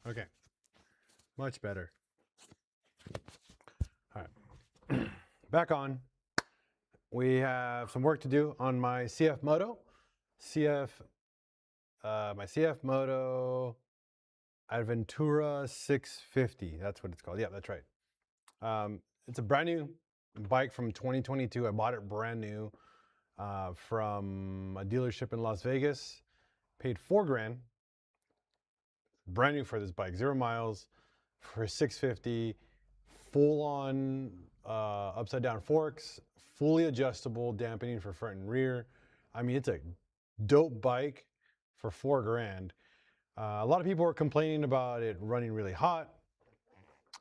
Okay, much better. All right, back on. We have some work to do on my cfmoto. My cfmoto Adventura 650. That's what it's called. Yeah, that's right. It's a brand new bike from 2022. I bought it brand new from a dealership in Las Vegas. Paid $4,000. Brand new for this bike, 0 miles for 650, full on upside down forks, fully adjustable dampening for front and rear. I mean, it's a dope bike for $4,000. A lot of people were complaining about it running really hot.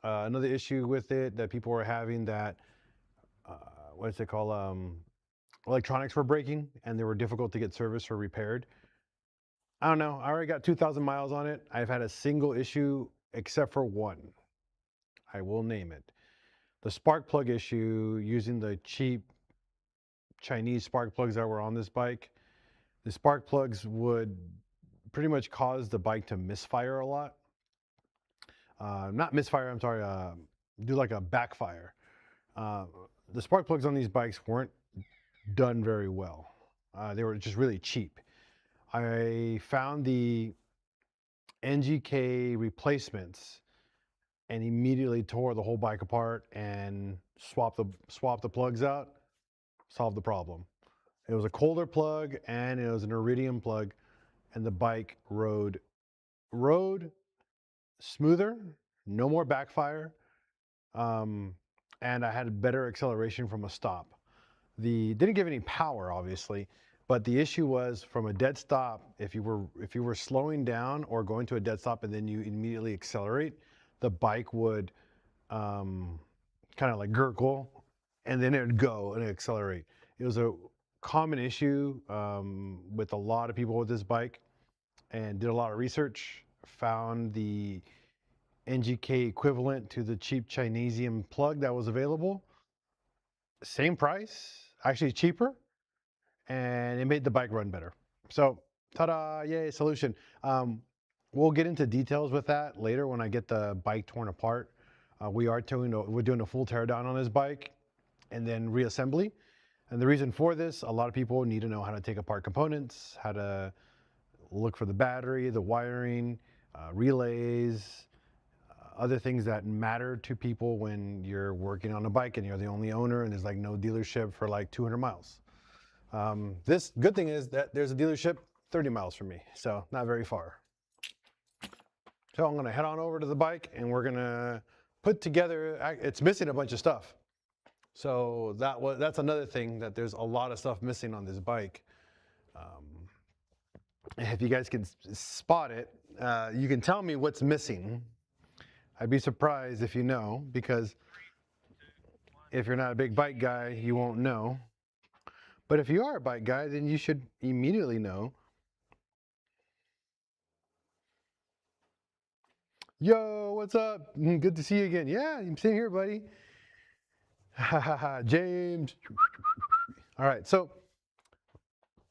Another issue with it that people were having that, what's it called? Electronics were breaking and they were difficult to get serviced or repaired. I don't know. I already got 2,000 miles on it. I've had a single issue except for one. I will name it. The spark plug issue, using the cheap Chinese spark plugs that were on this bike. The spark plugs would pretty much cause the bike to misfire a lot. Not misfire, I'm sorry, do like a backfire. The spark plugs on these bikes weren't done very well. They were just really cheap. I found the NGK replacements and immediately tore the whole bike apart and swapped the plugs out, solved the problem. It was a colder plug and it was an iridium plug, and the bike rode smoother, no more backfire, and I had better acceleration from a stop. Didn't give any power, obviously, but the issue was from a dead stop. If you were slowing down or going to a dead stop and then you immediately accelerate, the bike would kind of like gurgle, and then it would go and accelerate. It was a common issue with a lot of people with this bike, and did a lot of research. Found the NGK equivalent to the cheap Chinesium plug that was available. Same price, actually cheaper, and it made the bike run better. So, ta-da, yay, solution. We'll get into details with that later when I get the bike torn apart. We're doing a full teardown on this bike and then reassembly. And the reason for this, a lot of people need to know how to take apart components, how to look for the battery, the wiring, relays, other things that matter to people when you're working on a bike and you're the only owner and there's like no dealership for like 200 miles. This good thing is that there's a dealership 30 miles from me, so not very far. So I'm gonna head on over to the bike and we're gonna put together, it's missing a bunch of stuff. So that's another thing, that there's a lot of stuff missing on this bike. If you guys can spot it, you can tell me what's missing. I'd be surprised if you know, because if you're not a big bike guy, you won't know. But if you are a bike guy, then you should immediately know. Yo, what's up? Good to see you again. Yeah, I'm sitting here, buddy. James. All right, so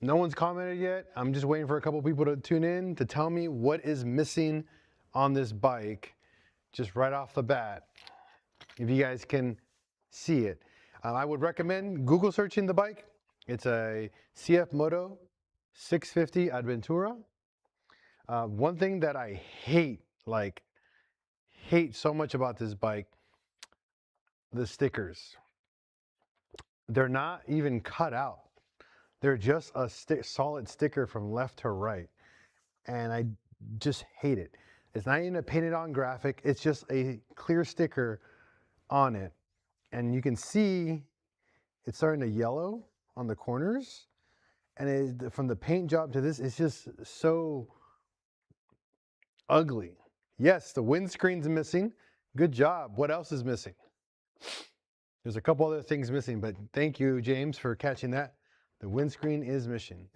no one's commented yet. I'm just waiting for a couple people to tune in to tell me what is missing on this bike, just right off the bat, if you guys can see it. I would recommend Google searching the bike. It's a cfmoto 650 Adventura. One thing that I hate so much about this bike, the stickers. They're not even cut out. They're just a solid sticker from left to right. And I just hate it. It's not even a painted on graphic. It's just a clear sticker on it. And you can see it's starting to yellow on the corners. And from the paint job to this, it's just so ugly. Yes, the windscreen's missing. Good job. What else is missing? There's a couple other things missing, but thank you, James, for catching that. The windscreen is missing.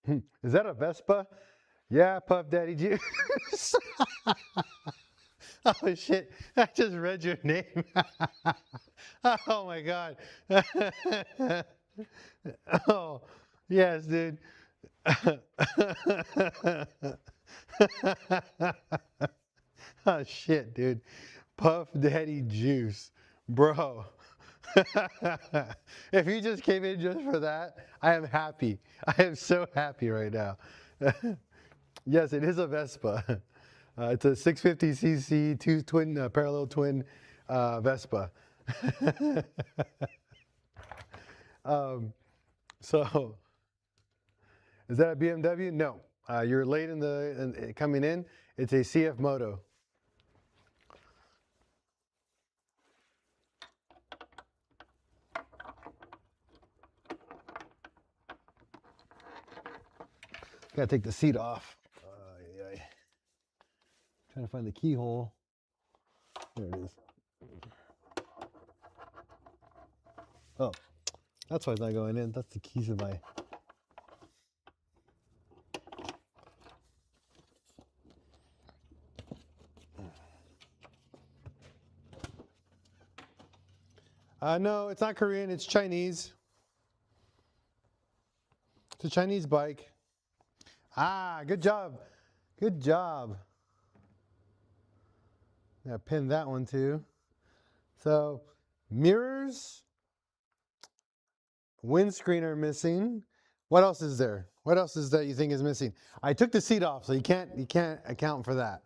Is that a Vespa? Yeah, Puff Daddy Juice. Oh shit, I just read your name. Oh my God. Oh, yes, dude. Oh shit, dude. Puff Daddy Juice. Bro. If you just came in just for that, I am happy. I am so happy right now. Yes, it is a Vespa. It's a 650cc two twin parallel twin Vespa. So, is that a BMW? No. You're late in the coming in. It's a cfmoto. Gotta take the seat off. Yeah. Trying to find the keyhole. There it is. Oh, that's why it's not going in. That's the keys of my. No, it's not Korean. It's Chinese. It's a Chinese bike. Ah, good job. Good job. Yeah, pin that one too. So, mirrors, windscreen are missing. What else is there? What else is that you think is missing? I took the seat off, so you can't account for that.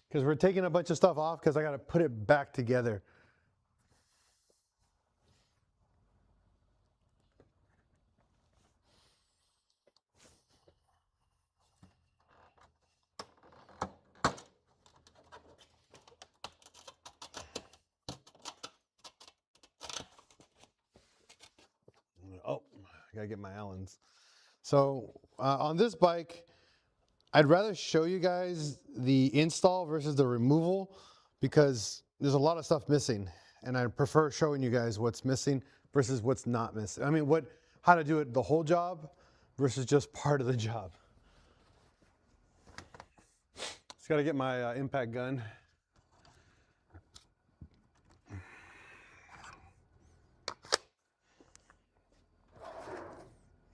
Because we're taking a bunch of stuff off because I got to put it back together. Oh, I gotta get my Allens. So on this bike, I'd rather show you guys the install versus the removal because there's a lot of stuff missing, and I prefer showing you guys what's missing versus what's not missing. I mean, how to do it the whole job versus just part of the job. Just gotta get my impact gun.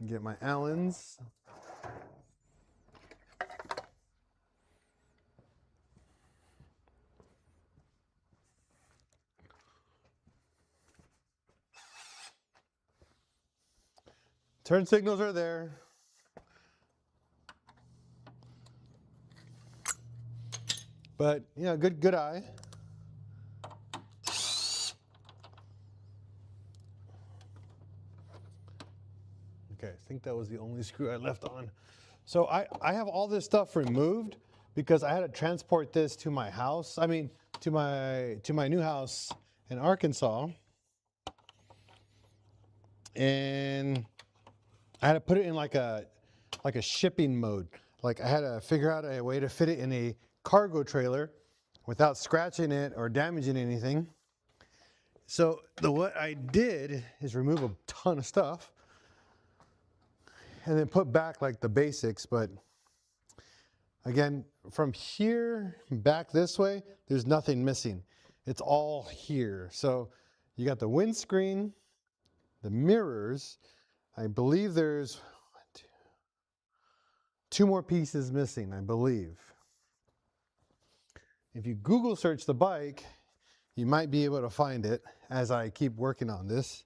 Get my Allens. Turn signals are there. But yeah, good eye. Okay, I think that was the only screw I left on. So I have all this stuff removed because I had to transport this to my house. I mean, to my new house in Arkansas. And I had to put it in like a shipping mode. Like I had to figure out a way to fit it in a cargo trailer without scratching it or damaging anything. So what I did is remove a ton of stuff and then put back like the basics. But again, from here back this way, there's nothing missing. It's all here. So you got the windscreen, the mirrors. I believe there's two more pieces missing, I believe. If you Google search the bike, you might be able to find it as I keep working on this.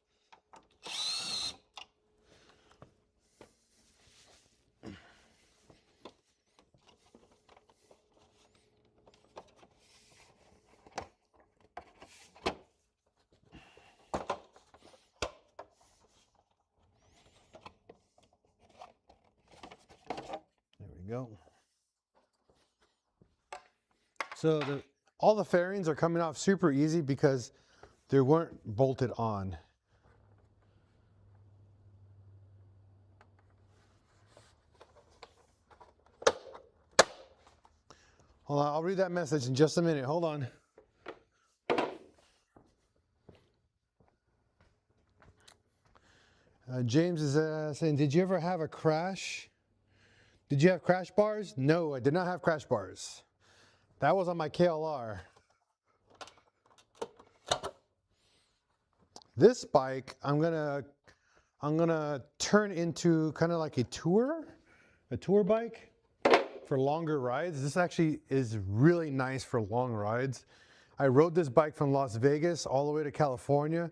There we go. So all the fairings are coming off super easy because they weren't bolted on. Hold on, I'll read that message in just a minute. Hold on. James is saying, did you ever have a crash? Did you have crash bars? No, I did not have crash bars. That was on my KLR. This bike, I'm gonna turn into kind of like a tour bike for longer rides. This actually is really nice for long rides. I rode this bike from Las Vegas all the way to California.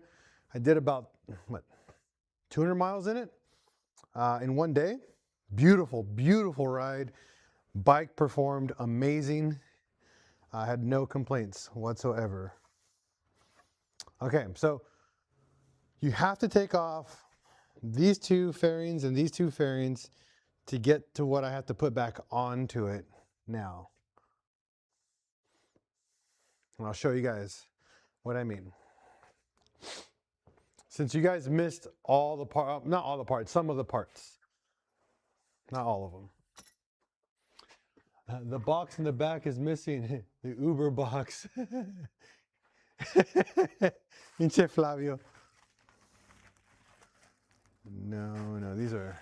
I did about, what, 200 miles in it in one day. Beautiful, beautiful ride. Bike performed amazing. I had no complaints whatsoever. Okay, so you have to take off these two fairings and these two fairings to get to what I have to put back onto it now. And I'll show you guys what I mean. Since you guys missed all the parts, not all the parts, some of the parts. Not all of them. The box in the back is missing. The Uber box. Pinche Flavio. No, these are...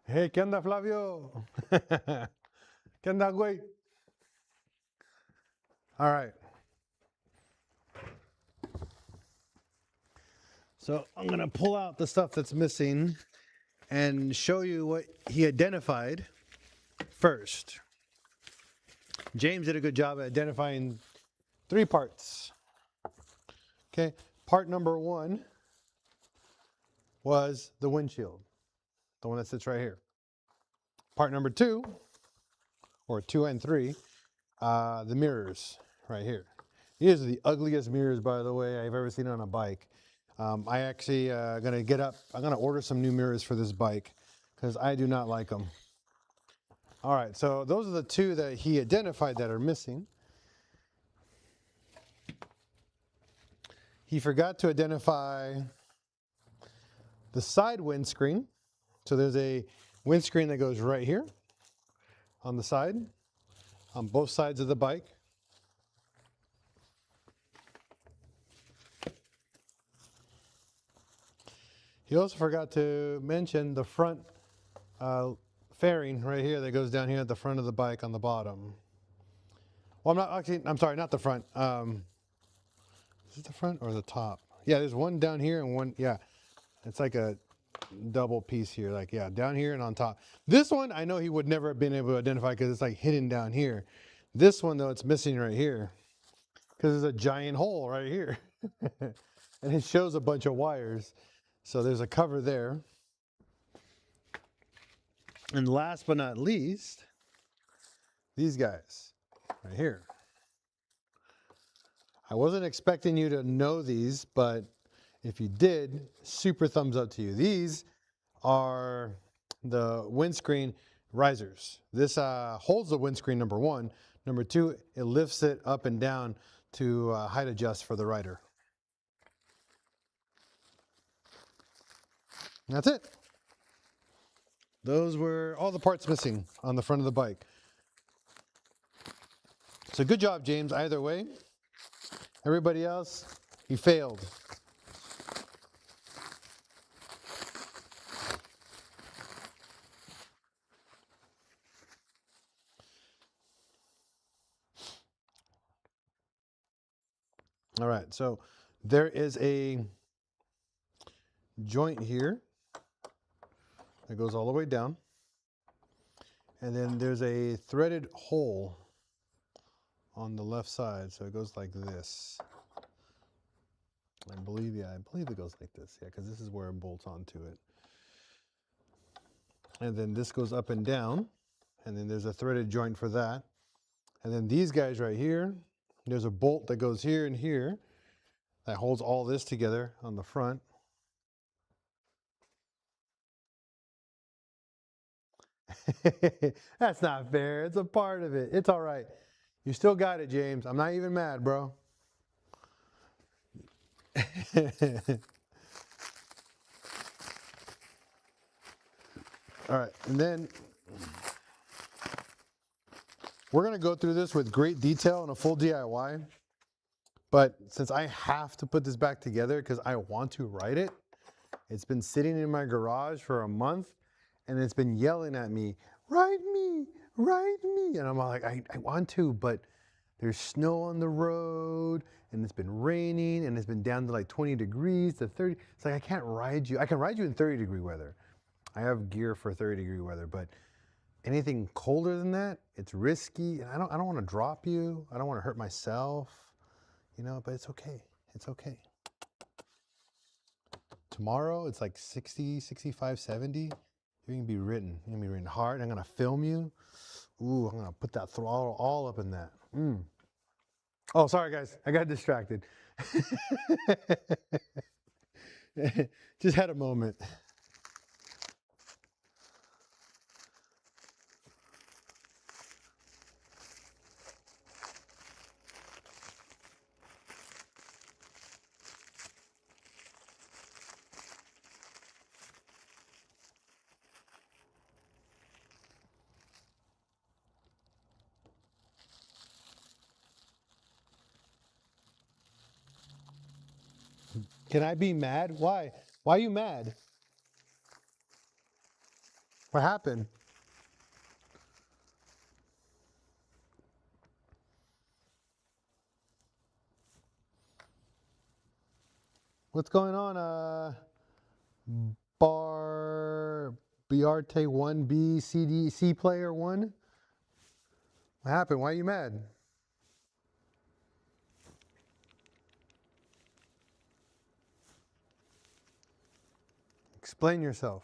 Hey, ¿qué onda, Flavio? ¿Qué onda, güey? All right. So I'm gonna pull out the stuff that's missing and show you what he identified first. James did a good job at identifying 3 parts. Okay, part number 1 was the windshield, the one that sits right here. Part number 2, or 2 and 3, the mirrors right here. These are the ugliest mirrors, by the way, I've ever seen on a bike. I actually gonna get up. I'm gonna order some new mirrors for this bike because I do not like them. All right, so those are the 2 that he identified that are missing. He forgot to identify the side windscreen. So there's a windscreen that goes right here on the side, on both sides of the bike. He also forgot to mention the front fairing right here that goes down here at the front of the bike on the bottom. Well, I'm sorry, not the front. Is it the front or the top? Yeah, there's one down here and one, yeah. It's like a double piece here, like, yeah, down here and on top. This one, I know he would never have been able to identify because it's like hidden down here. This one, though, it's missing right here because there's a giant hole right here. And it shows a bunch of wires. So there's a cover there. And last but not least, these guys right here. I wasn't expecting you to know these, but if you did, super thumbs up to you. These are the windscreen risers. This holds the windscreen, number 1. Number 2, it lifts it up and down to height adjust for the rider. And that's it. Those were all the parts missing on the front of the bike. So good job, James, either way. Everybody else, you failed. All right, so there is a joint here that goes all the way down. And then there's a threaded hole on the left side. So it goes like this. I believe it goes like this. Yeah, because this is where it bolts onto it. And then this goes up and down. And then there's a threaded joint for that. And then these guys right here, there's a bolt that goes here and here that holds all this together on the front. That's not fair. It's a part of it. It's all right. You still got it, James. I'm not even mad, bro. All right, and then we're gonna go through this with great detail in a full DIY. But since I have to put this back together because I want to write it, it's been sitting in my garage for a month and it's been yelling at me, write me, write me. And I'm like, I want to, but there's snow on the road and it's been raining and it's been down to like 20 degrees to 30. It's like, I can't ride you. I can ride you in 30-degree weather. I have gear for 30-degree weather, but anything colder than that, it's risky. And I don't want to drop you. I don't want to hurt myself. You know, but it's okay. It's okay. Tomorrow, it's like 60, 65, 70. You're going to be written. You're going to be written hard. I'm going to film you. Ooh, I'm going to put that throttle all up in that. Oh, sorry, guys. I got distracted. Just had a moment. Can I be mad? Why? Why are you mad? What happened? What's going on? BRT 1B C player 1? What happened? Why are you mad? Explain yourself.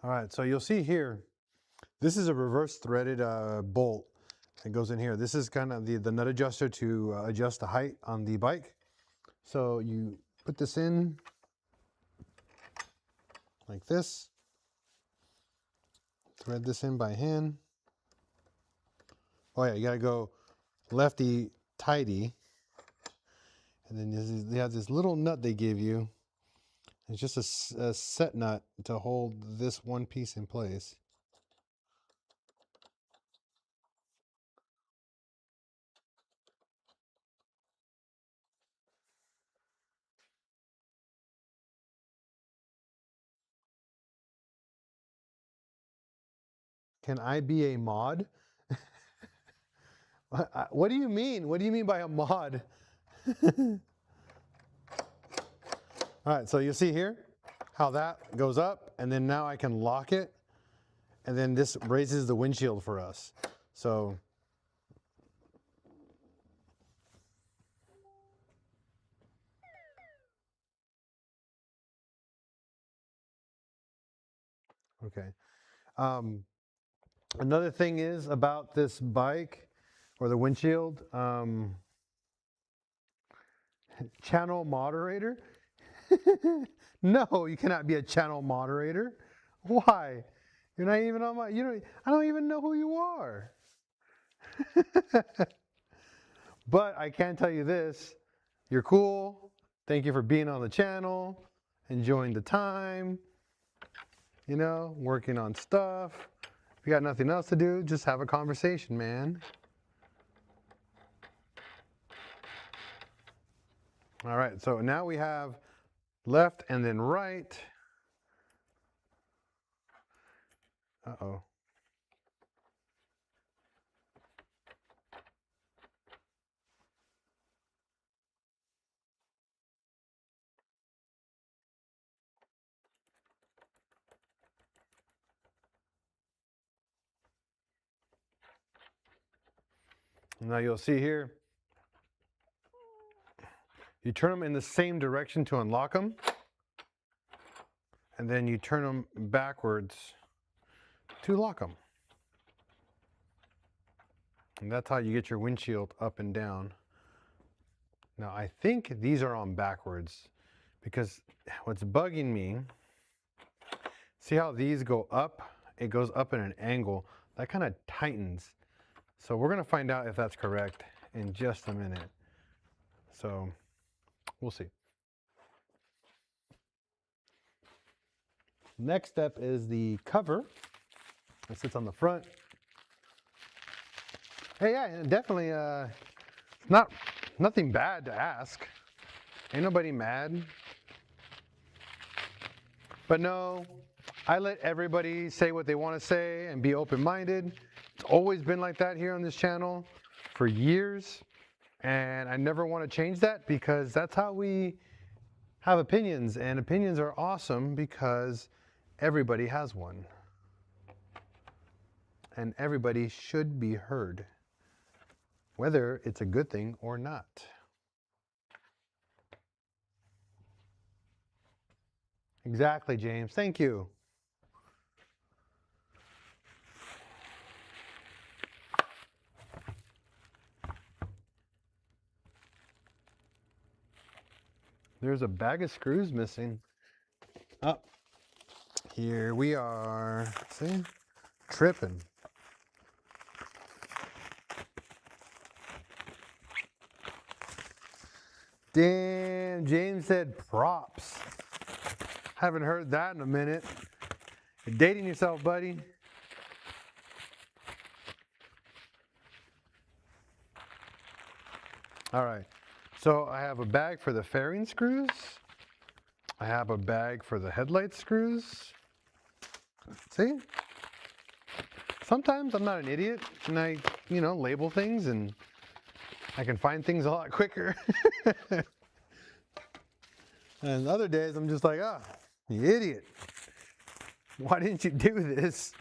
All right, so you'll see here, this is a reverse threaded bolt that goes in here. This is kind of the nut adjuster to adjust the height on the bike. So you put this in like this, thread this in by hand. Oh yeah, you gotta go lefty tighty. And then they have this little nut they give you. It's just a set nut to hold this one piece in place. Can I be a mod? What do you mean? What do you mean by a mod? All right, so you see here how that goes up, and then now I can lock it, and then this raises the windshield for us. So okay. Another thing is about this bike or the windshield, channel moderator. No, you cannot be a channel moderator. Why? You're not even on my, I don't even know who you are. But I can tell you this, you're cool. Thank you for being on the channel, enjoying the time, working on stuff. If you got nothing else to do, just have a conversation, man. All right, so now we have left and then right. Uh-oh. Now you'll see here, you turn them in the same direction to unlock them, and then you turn them backwards to lock them. And that's how you get your windshield up and down. Now I think these are on backwards because what's bugging me, see how these go up? It goes up in an angle. That kind of tightens. So we're gonna find out if that's correct in just a minute. So we'll see. Next step is the cover. It sits on the front. Hey, yeah, definitely nothing bad to ask. Ain't nobody mad. But no, I let everybody say what they want to say and be open-minded. It's always been like that here on this channel for years. And I never want to change that because that's how we have opinions. And opinions are awesome because everybody has one. And everybody should be heard, whether it's a good thing or not. Exactly, James. Thank you. There's a bag of screws missing. Oh, here we are. See? Tripping. Damn, James said props. Haven't heard that in a minute. You're dating yourself, buddy. All right. So I have a bag for the fairing screws. I have a bag for the headlight screws. See? Sometimes I'm not an idiot and I, label things and I can find things a lot quicker. And other days I'm just like, oh, you idiot. Why didn't you do this?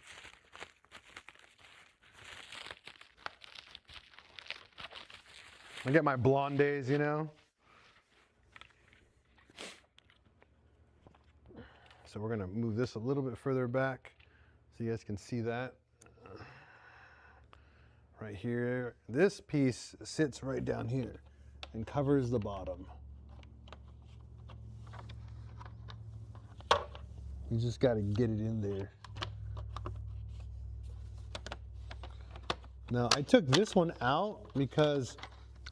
I get my blonde days, So we're gonna move this a little bit further back so you guys can see that. Right here, this piece sits right down here and covers the bottom. You just got to get it in there. Now I took this one out because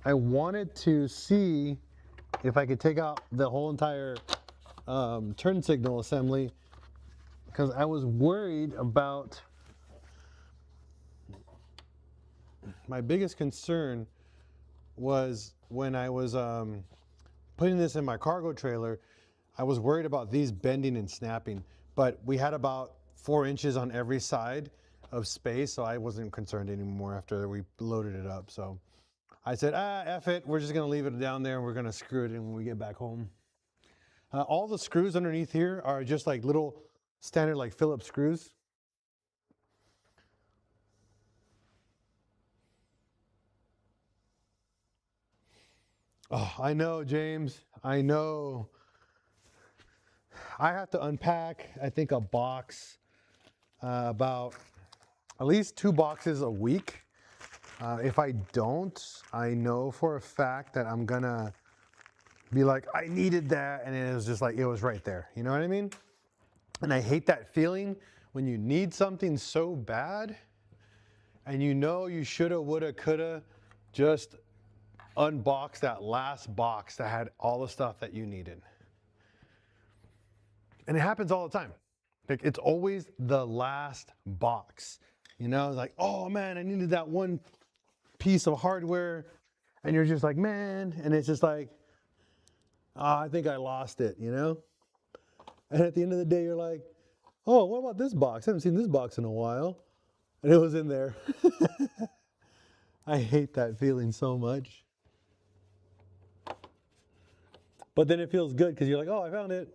I wanted to see if I could take out the whole entire turn signal assembly because I was worried about, my biggest concern was when I was putting this in my cargo trailer, I was worried about these bending and snapping, but we had about 4 inches on every side of space, so I wasn't concerned anymore after we loaded it up. So I said, F it, we're just gonna leave it down there and we're gonna screw it in when we get back home. All the screws underneath here are just like little standard like Phillips screws. Oh, I know, James, I know. I have to unpack, I think, a box, about at least 2 boxes a week. If I don't, I know for a fact that I'm gonna be like, I needed that, and it was just like, it was right there. You know what I mean? And I hate that feeling when you need something so bad, and you shoulda, woulda, coulda just unbox that last box that had all the stuff that you needed. And it happens all the time. Like, it's always the last box. Like, oh man, I needed that one piece of hardware, and you're just like, man, and it's just like, I think I lost it, And at the end of the day, you're like, oh, what about this box? I haven't seen this box in a while. And it was in there. I hate that feeling so much. But then it feels good because you're like, oh, I found it.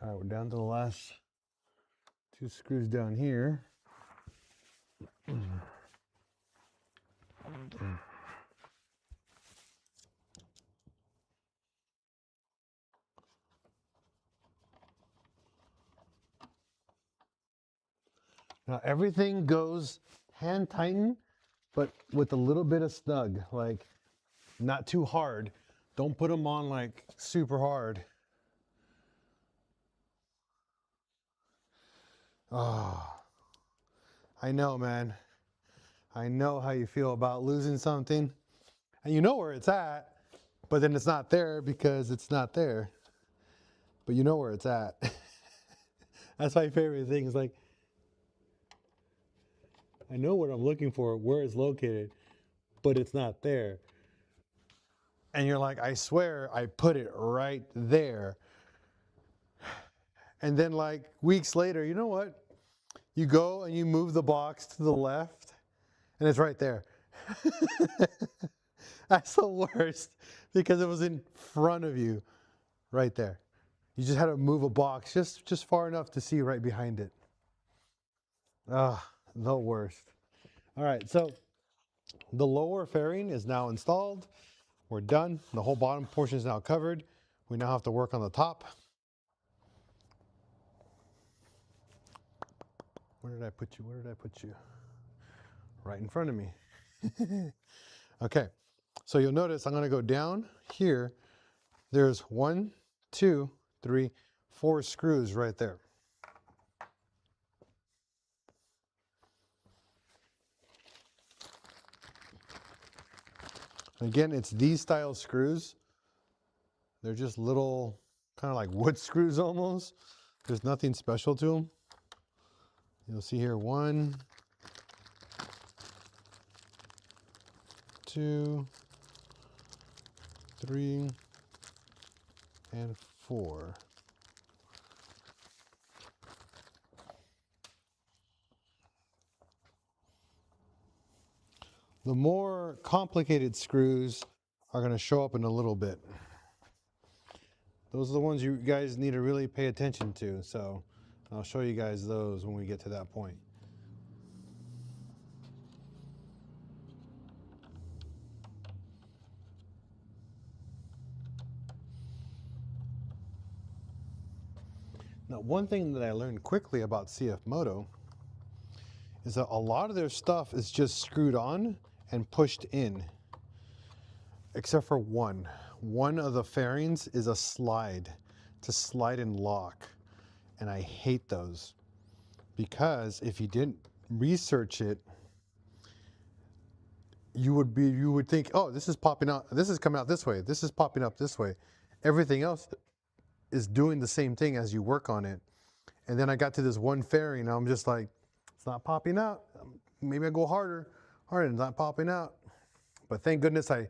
All right, we're down to the last 2 screws down here. Now everything goes hand tighten, but with a little bit of snug, like not too hard. Don't put them on like super hard. Oh, I know, man. I know how you feel about losing something. And you know where it's at, but then it's not there because it's not there. But you know where it's at. That's my favorite thing. Is like, I know what I'm looking for, where it's located, but it's not there. And you're like, I swear I put it right there. And then like weeks later, you know what? You go and you move the box to the left and it's right there. That's the worst because it was in front of you right there. You just had to move a box just far enough to see right behind it. Ah, the worst. All right, so the lower fairing is now installed. We're done. The whole bottom portion is now covered. We now have to work on the top. Where did I put you? Where did I put you? Right in front of me. Okay, so you'll notice I'm going to go down here. There's 1, 2, 3, 4 screws right there. Again, it's these style screws. They're just little, kind of like wood screws almost. There's nothing special to them. You'll see here 1, 2, 3, and 4. The more complicated screws are going to show up in a little bit. Those are the ones you guys need to really pay attention to. So I'll show you guys those when we get to that point. Now, one thing that I learned quickly about cfmoto is that a lot of their stuff is just screwed on and pushed in, except for one. One of the fairings is a slide, to slide and lock, and I hate those because if you didn't research it, you would think, oh, this is popping out, this is coming out this way, this is popping up this way. Everything else is doing the same thing as you work on it. And then I got to this one fairing, and I'm just like, it's not popping out. Maybe I go harder, it's not popping out. But thank goodness I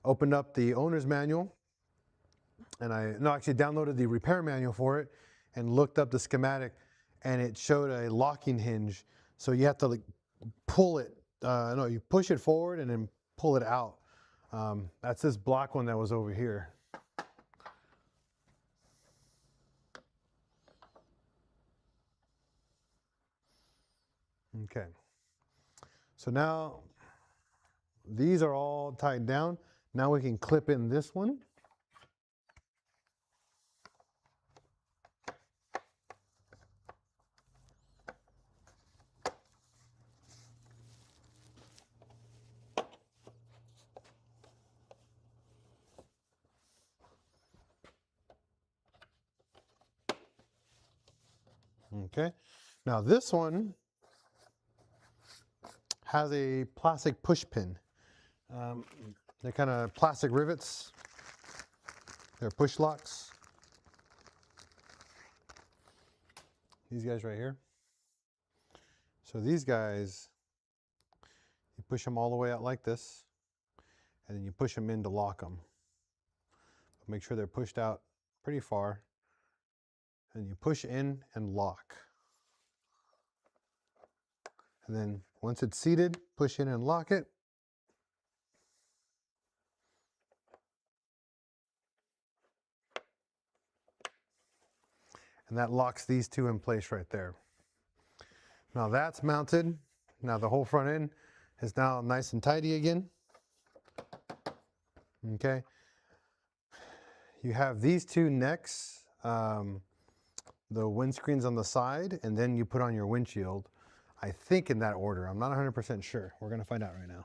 opened up the owner's manual, and actually downloaded the repair manual for it and looked up the schematic, and it showed a locking hinge. So you have to like pull it, you push it forward and then pull it out. That's this black one that was over here. Okay, so now these are all tied down. Now we can clip in this one. Okay, now this one has a plastic push pin. They're kind of plastic rivets. They're push locks. These guys right here. So these guys, you push them all the way out like this, and then you push them in to lock them. Make sure they're pushed out pretty far, and you push in and lock. And then once it's seated, push in and lock it. and that locks these two in place right there. Now that's mounted. Now the whole front end is now nice and tidy again. Okay. You have these two necks, the windscreens on the side, and then you put on your windshield. I think in that order. I'm not 100% sure. We're going to find out right now.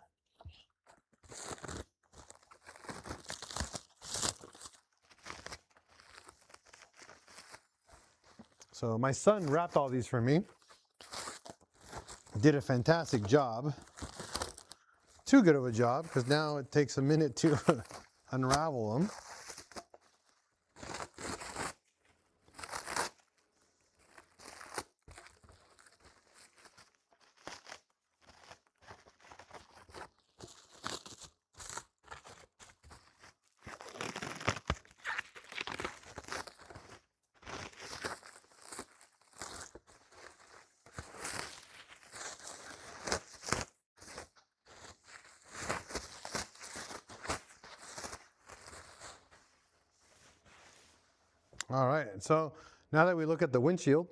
So my son wrapped all these for me. Did a fantastic job. Too good of a job, because now it takes a minute to unravel them. All right, so now that we look at the windshield,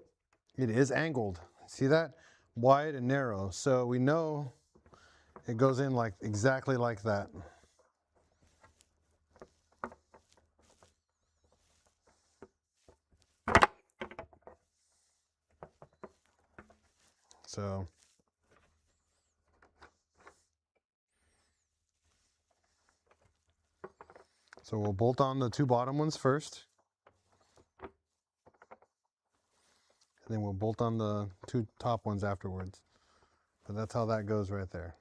it is angled. See that? Wide and narrow. So we know it goes in like exactly like that. So we'll bolt on the two bottom ones first. And then we'll bolt on the two top ones afterwards. But that's how that goes right there.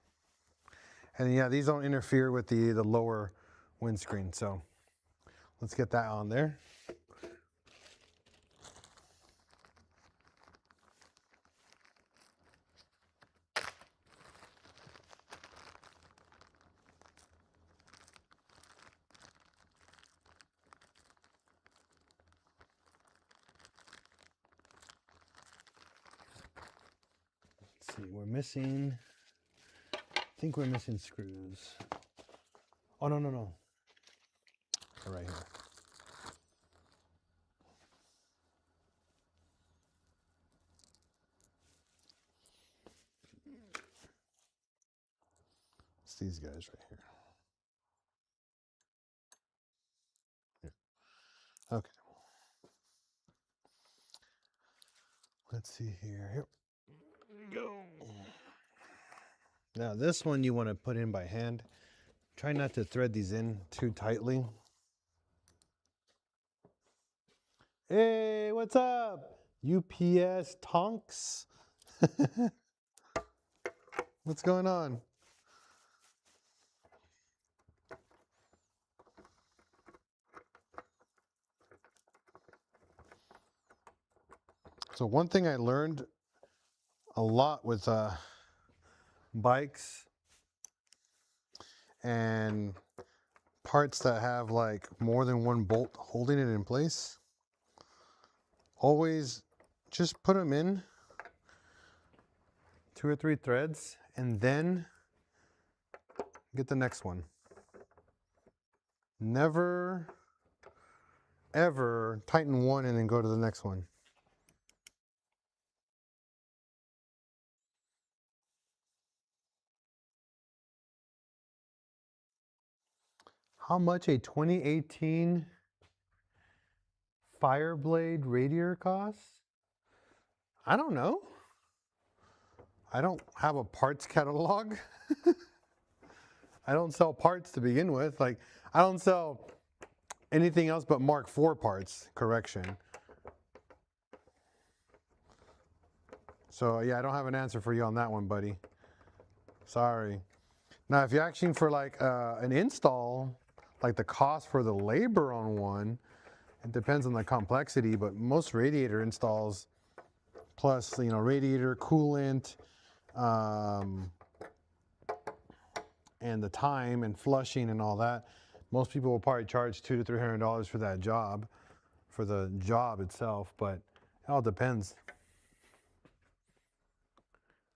And yeah, these don't interfere with the lower windscreen. So let's get that on there. Let's see, we're missing, I think we're missing screws. Oh, no. They're right here. It's these guys right here. Here. Okay. Let's see here. Here we go. Now this one you want to put in by hand. Try not to thread these in too tightly. Hey, what's up? UPS Tonks. What's going on? So one thing I learned a lot with bikes and parts that have like more than one bolt holding it in place, always just put them in 2 or 3 threads and then get the next one. Never ever tighten one and then go to the next one. How much a 2018 Fireblade radiator costs? I don't know. I don't have a parts catalog. I don't sell parts to begin with. Like, I don't sell anything else but Mark IV parts, correction. So yeah, I don't have an answer for you on that one, buddy. Sorry. Now, if you're asking for like an install, like the cost for the labor on one, it depends on the complexity, but most radiator installs, plus, you know, radiator, coolant, and the time and flushing and all that, most people will probably charge $200 to $300 for that job, for the job itself, but it all depends.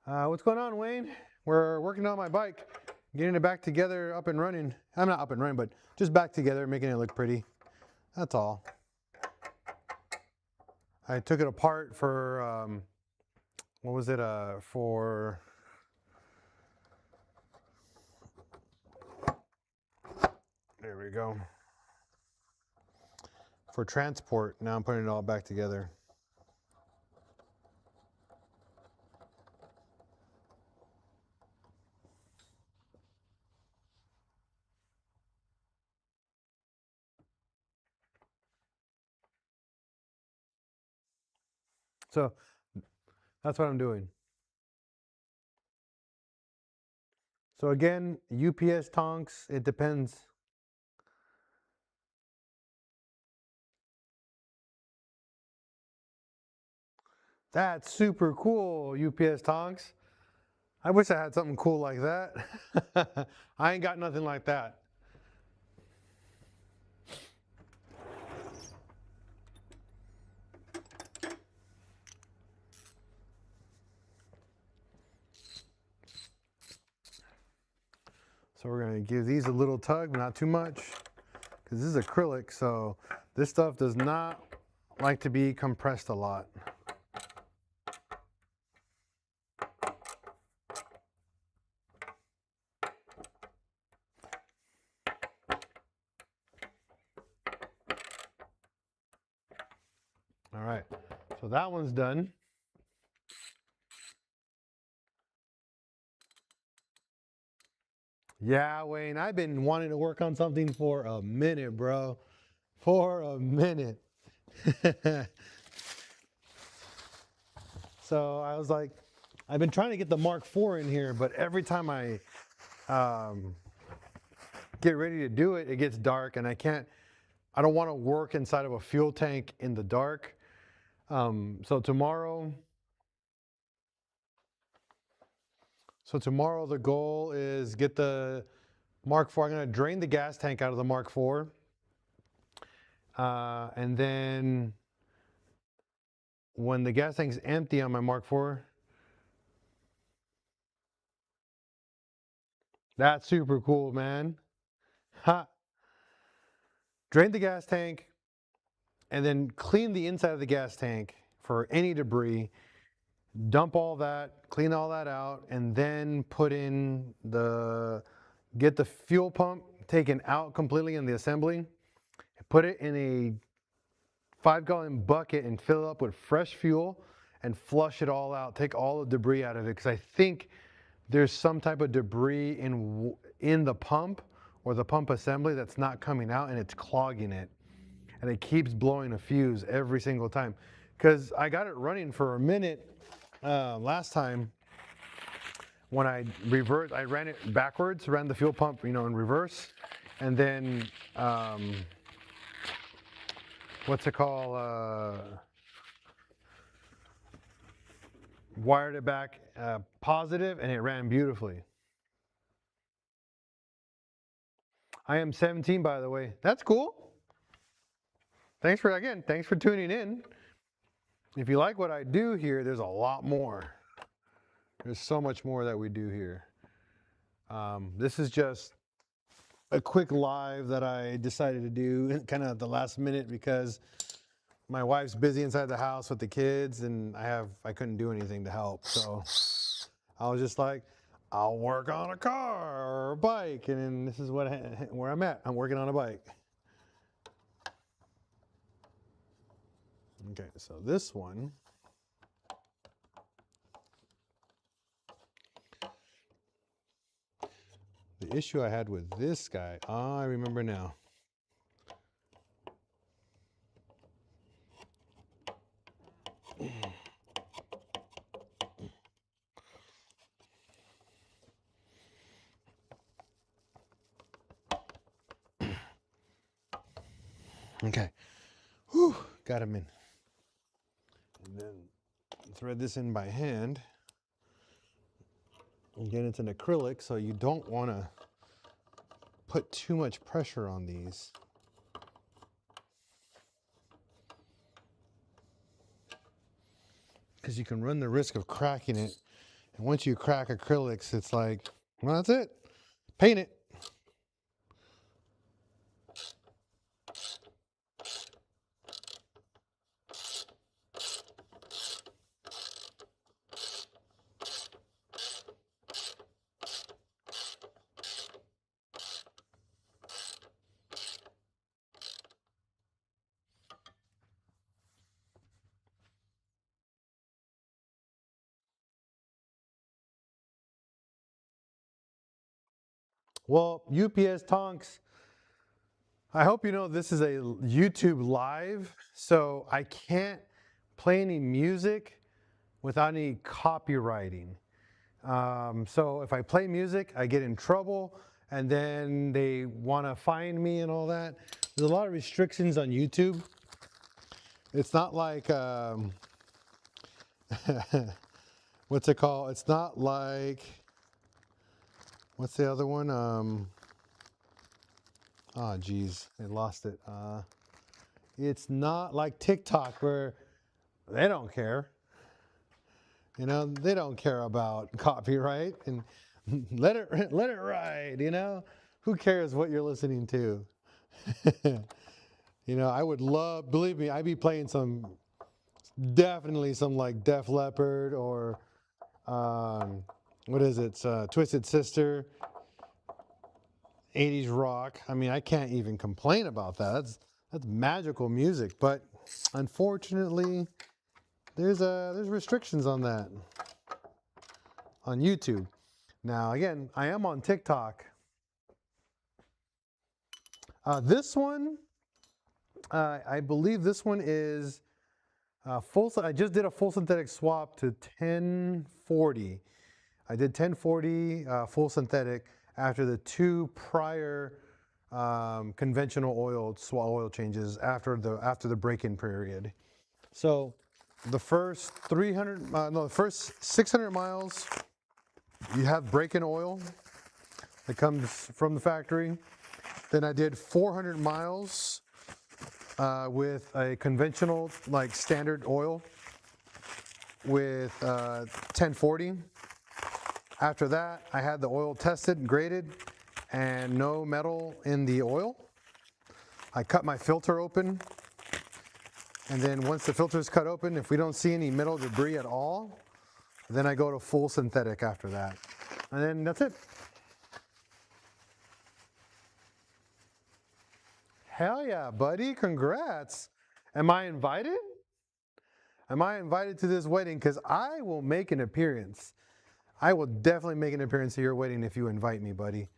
What's going on, Wayne? We're working on my bike, getting it back together, up and running. I'm not up and running, but just back together, making it look pretty. That's all. I took it apart for, what was it, there we go, for transport. Now I'm putting it all back together. So that's what I'm doing. So again, UPS tonks, it depends. That's super cool, UPS tonks. I wish I had something cool like that. I ain't got nothing like that. So we're gonna give these a little tug, but not too much, because this is acrylic, so this stuff does not like to be compressed a lot. All right, so that one's done. Yeah, Wayne, I've been wanting to work on something for a minute, bro. For a minute. So I was like, I've been trying to get the Mark IV in here, but every time I get ready to do it, it gets dark, and I don't want to work inside of a fuel tank in the dark. So tomorrow the goal is get the Mark IV. I'm going to drain the gas tank out of the Mark IV. And then when the gas tank's empty on my Mark IV, that's super cool, man. Ha! Drain the gas tank and then clean the inside of the gas tank for any debris. Dump all that, clean all that out, and then get the fuel pump taken out completely in the assembly. Put it in a 5-gallon bucket and fill it up with fresh fuel and flush it all out. Take all the debris out of it, because I think there's some type of debris in the pump or the pump assembly that's not coming out, and it's clogging it. And it keeps blowing a fuse every single time. Because I got it running for a minute last time when I ran it backwards, ran the fuel pump, in reverse, and then what's it called? Wired it back positive, and it ran beautifully. I am 17, by the way. That's cool. Thanks for tuning in. If you like what I do here, there's a lot more. There's so much more that we do here. This is just a quick live that I decided to do kind of at the last minute, because my wife's busy inside the house with the kids, and I couldn't do anything to help. So I was just like, I'll work on a car or a bike, and then this is where I'm at. I'm working on a bike. Okay, so this one, the issue I had with this guy, I remember now. Okay, whew, got him in. And then thread this in by hand. Again, it's an acrylic, so you don't want to put too much pressure on these. Because you can run the risk of cracking it. And once you crack acrylics, it's like, well, that's it. Paint it. Well, UPS Tonks, I hope you know this is a YouTube live, so I can't play any music without any copywriting. So if I play music, I get in trouble, and then they want to fine me and all that. There's a lot of restrictions on YouTube. It's not like, what's it called? It's not like, what's the other one? Oh, geez, I lost it. It's not like TikTok where they don't care. You know, they don't care about copyright and let it ride, you know? Who cares what you're listening to? You know, I would love, believe me, I'd be playing definitely some like Def Leppard or what is it? Twisted Sister, 80s rock. I mean, I can't even complain about that. That's magical music, but unfortunately, there's restrictions on that on YouTube. Now, again, I am on TikTok. This one, I believe this one is full. I just did a full synthetic swap to 1040. I did 1040 full synthetic after the 2 prior conventional oil changes after the break-in period. So the first 600 miles, you have break-in oil that comes from the factory. Then I did 400 miles with a conventional, like standard oil with 1040. After that, I had the oil tested and graded and no metal in the oil. I cut my filter open, and then once the filter is cut open, if we don't see any metal debris at all, then I go to full synthetic after that. And then that's it. Hell yeah, buddy, congrats. Am I invited? Am I invited to this wedding? Because I will make an appearance. I will definitely make an appearance at your wedding if you invite me, buddy.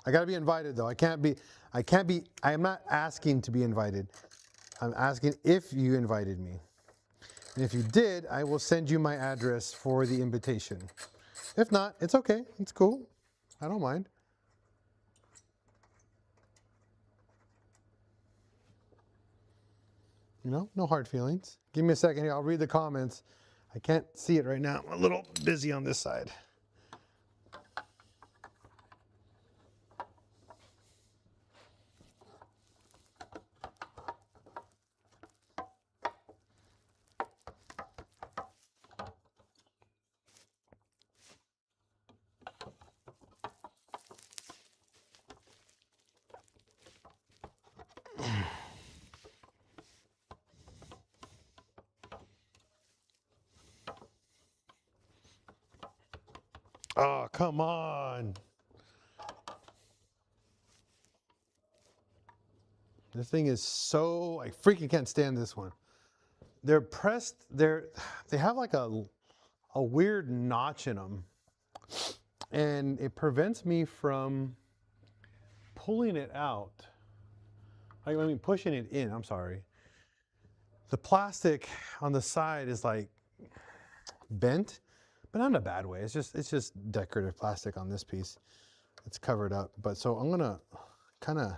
I gotta be invited though. I am not asking to be invited. I'm asking if you invited me. And if you did, I will send you my address for the invitation. If not, it's okay. It's cool. I don't mind. You know, no hard feelings. Give me a second here. I'll read the comments. I can't see it right now. I'm a little busy on this side. Oh, come on. This thing is so, I freaking can't stand this one. They're pressed, they have like a weird notch in them. And it prevents me from pulling it out. I mean, pushing it in, I'm sorry. The plastic on the side is like bent, but not in a bad way. It's just decorative plastic on this piece. It's covered up. But so I'm gonna kind of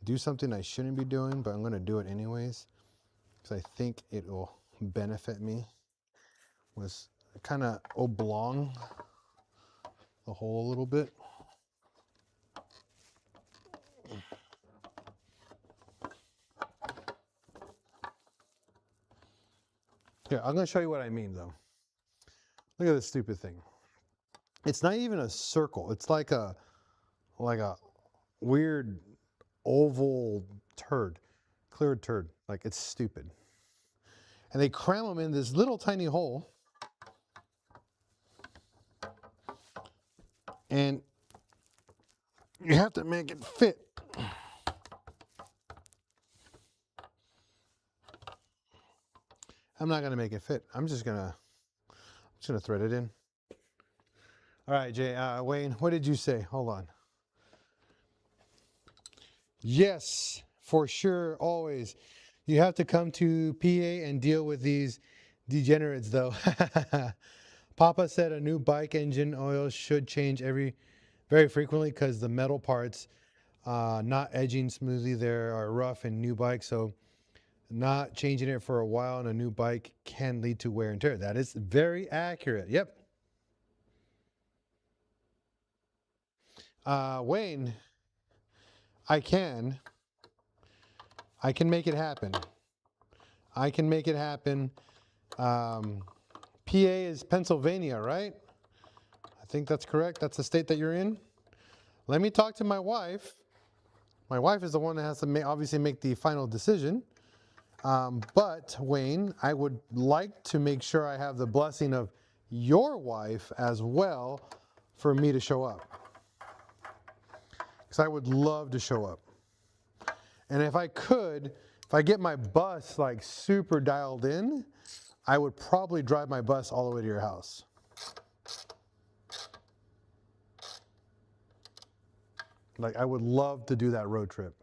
do something I shouldn't be doing, but I'm gonna do it anyways, because I think it will benefit me. Was kind of oblong the hole a little bit. Here, I'm gonna show you what I mean though. Look at this stupid thing. It's not even a circle. It's like a weird oval turd, clear turd. Like, it's stupid. And they cram them in this little tiny hole. And you have to make it fit. I'm not gonna make it fit. I'm just gonna thread it in. All right, Jay. Wayne, what did you say? Hold on. Yes, for sure, always. You have to come to PA and deal with these degenerates, though. Papa said a new bike engine oil should change very frequently because the metal parts not edging smoothly there are rough in new bikes. So not changing it for a while on a new bike can lead to wear and tear. That is very accurate. Yep. Wayne, I can make it happen. I can make it happen. PA is Pennsylvania, right? I think that's correct. That's the state that you're in. Let me talk to my wife. My wife is the one that has to obviously make the final decision. But Wayne, I would like to make sure I have the blessing of your wife as well for me to show up. Because I would love to show up. And if I could, if I get my bus like super dialed in, I would probably drive my bus all the way to your house. Like, I would love to do that road trip.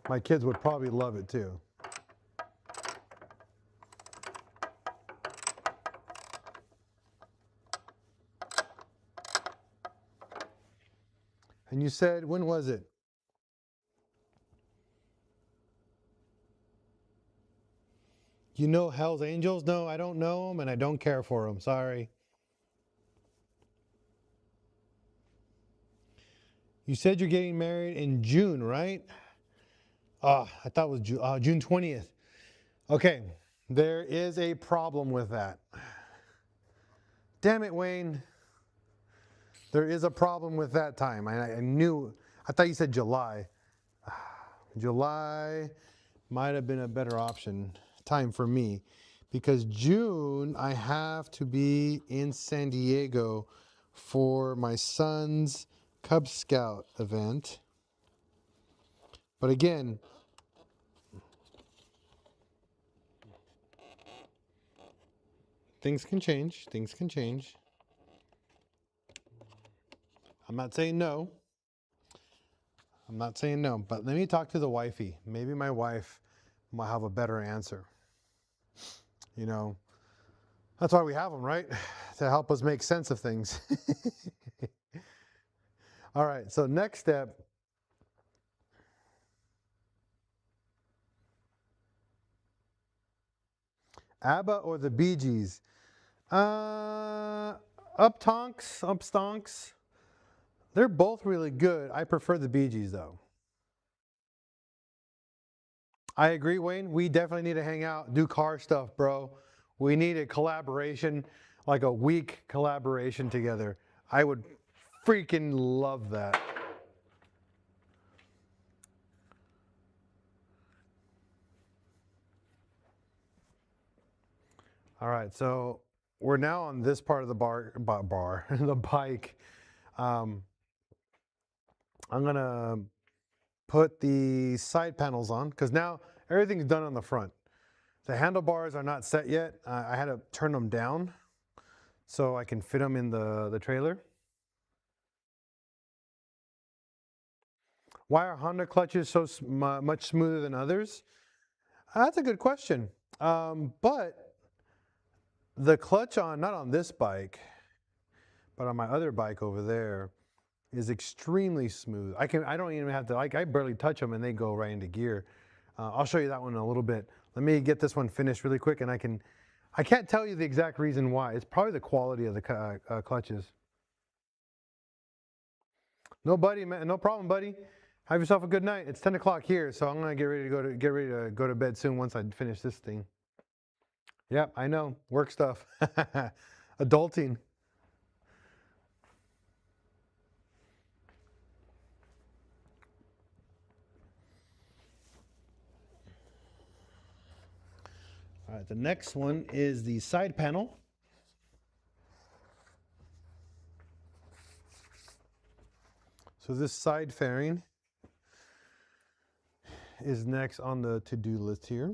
My kids would probably love it too. And you said, when was it? You know Hell's Angels? No, I don't know them and I don't care for them. Sorry. You said you're getting married in June, right? I thought it was June 20th. Okay, there is a problem with that. Damn it, Wayne. There is a problem with that time. I knew, I thought you said July. July might have been a better time for me, because June I have to be in San Diego for my son's Cub Scout event. But again, things can change. Things can change. I'm not saying no. I'm not saying no, but let me talk to the wifey. Maybe my wife might have a better answer. You know, that's why we have them, right? To help us make sense of things. All right, so next step. ABBA or the Bee Gees? Up stonks. They're both really good. I prefer the Bee Gees though. I agree, Wayne. We definitely need to hang out, do car stuff, bro. We need a collaboration, like a week collaboration together. I would freaking love that. All right, so we're now on this part of the the bike. I'm gonna put the side panels on because now everything's done on the front. The handlebars are not set yet. I had to turn them down so I can fit them in the trailer. Why are Honda clutches so much smoother than others? That's a good question. But the clutch not on this bike, but on my other bike over there, is extremely smooth. I don't even have to, I barely touch them and they go right into gear. I'll show you that one in a little bit. Let me get this one finished really quick and I can't tell you the exact reason why. It's probably the quality of the clutches. No, buddy, man, no problem, buddy. Have yourself a good night. It's 10 o'clock here, so I'm gonna get ready to go to bed soon once I finish this thing. Yep, I know, work stuff, adulting. All right, the next one is the side panel. So this side fairing is next on the to-do list here.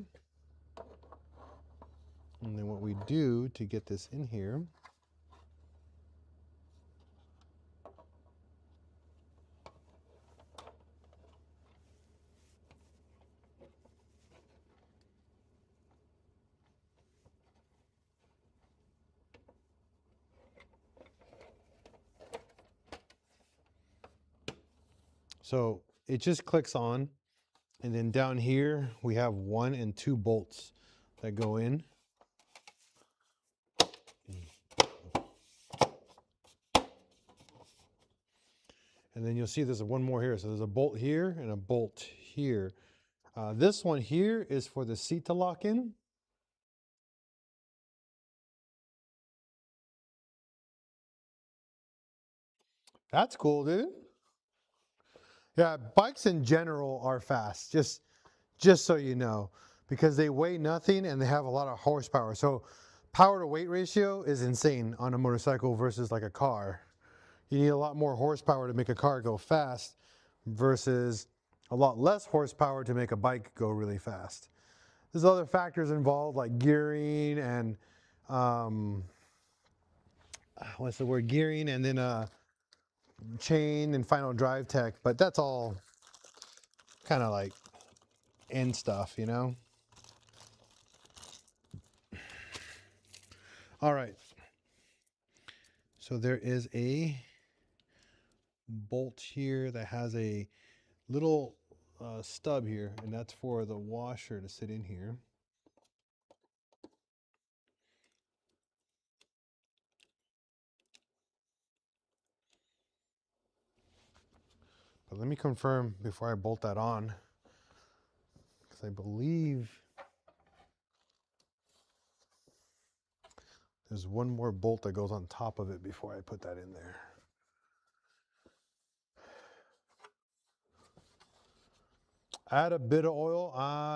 And then what we do to get this in here So it just clicks on, and then down here we have 1 and 2 bolts that go in. And then you'll see there's one more here. So there's a bolt here and a bolt here. This one here is for the seat to lock in. That's cool, dude. Yeah, bikes in general are fast, just so you know, because they weigh nothing and they have a lot of horsepower. So power to weight ratio is insane on a motorcycle versus like a car. You need a lot more horsepower to make a car go fast versus a lot less horsepower to make a bike go really fast. There's other factors involved like gearing and what's the word? Gearing, and then chain and final drive tech, but that's all kind of like end stuff, you know? All right. So there is a bolt here that has a little stub here, and that's for the washer to sit in here. But let me confirm before I bolt that on, because I believe there's one more bolt that goes on top of it before I put that in there. Add a bit of oil.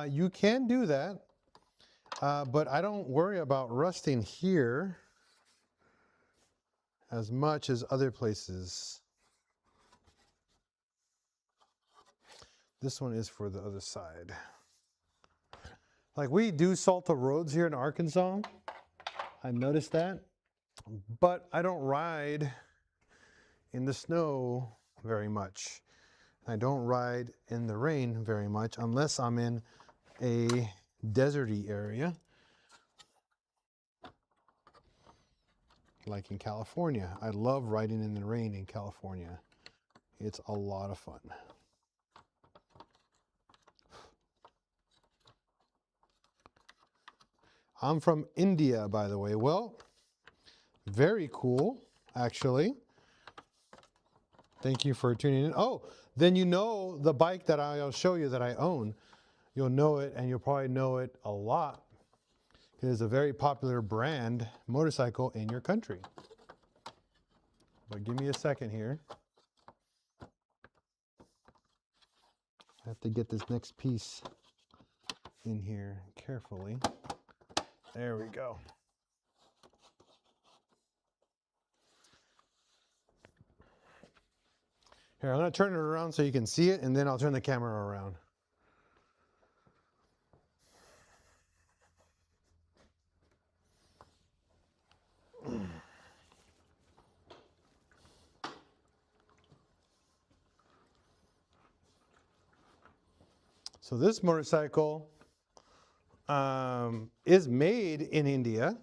You can do that, but I don't worry about rusting here as much as other places. This one is for the other side. Like, we do salt the roads here in Arkansas. I noticed that, but I don't ride in the snow very much. I don't ride in the rain very much unless I'm in a deserty area, like in California. I love riding in the rain in California. It's a lot of fun. I'm from India, by the way. Well, very cool, actually. Thank you for tuning in. Oh, then you know the bike that I'll show you that I own. You'll know it, and you'll probably know it a lot. It is a very popular brand motorcycle in your country. But give me a second here. I have to get this next piece in here carefully. There we go. Here, I'm going to turn it around so you can see it, and then I'll turn the camera around. So this motorcycle is made in India,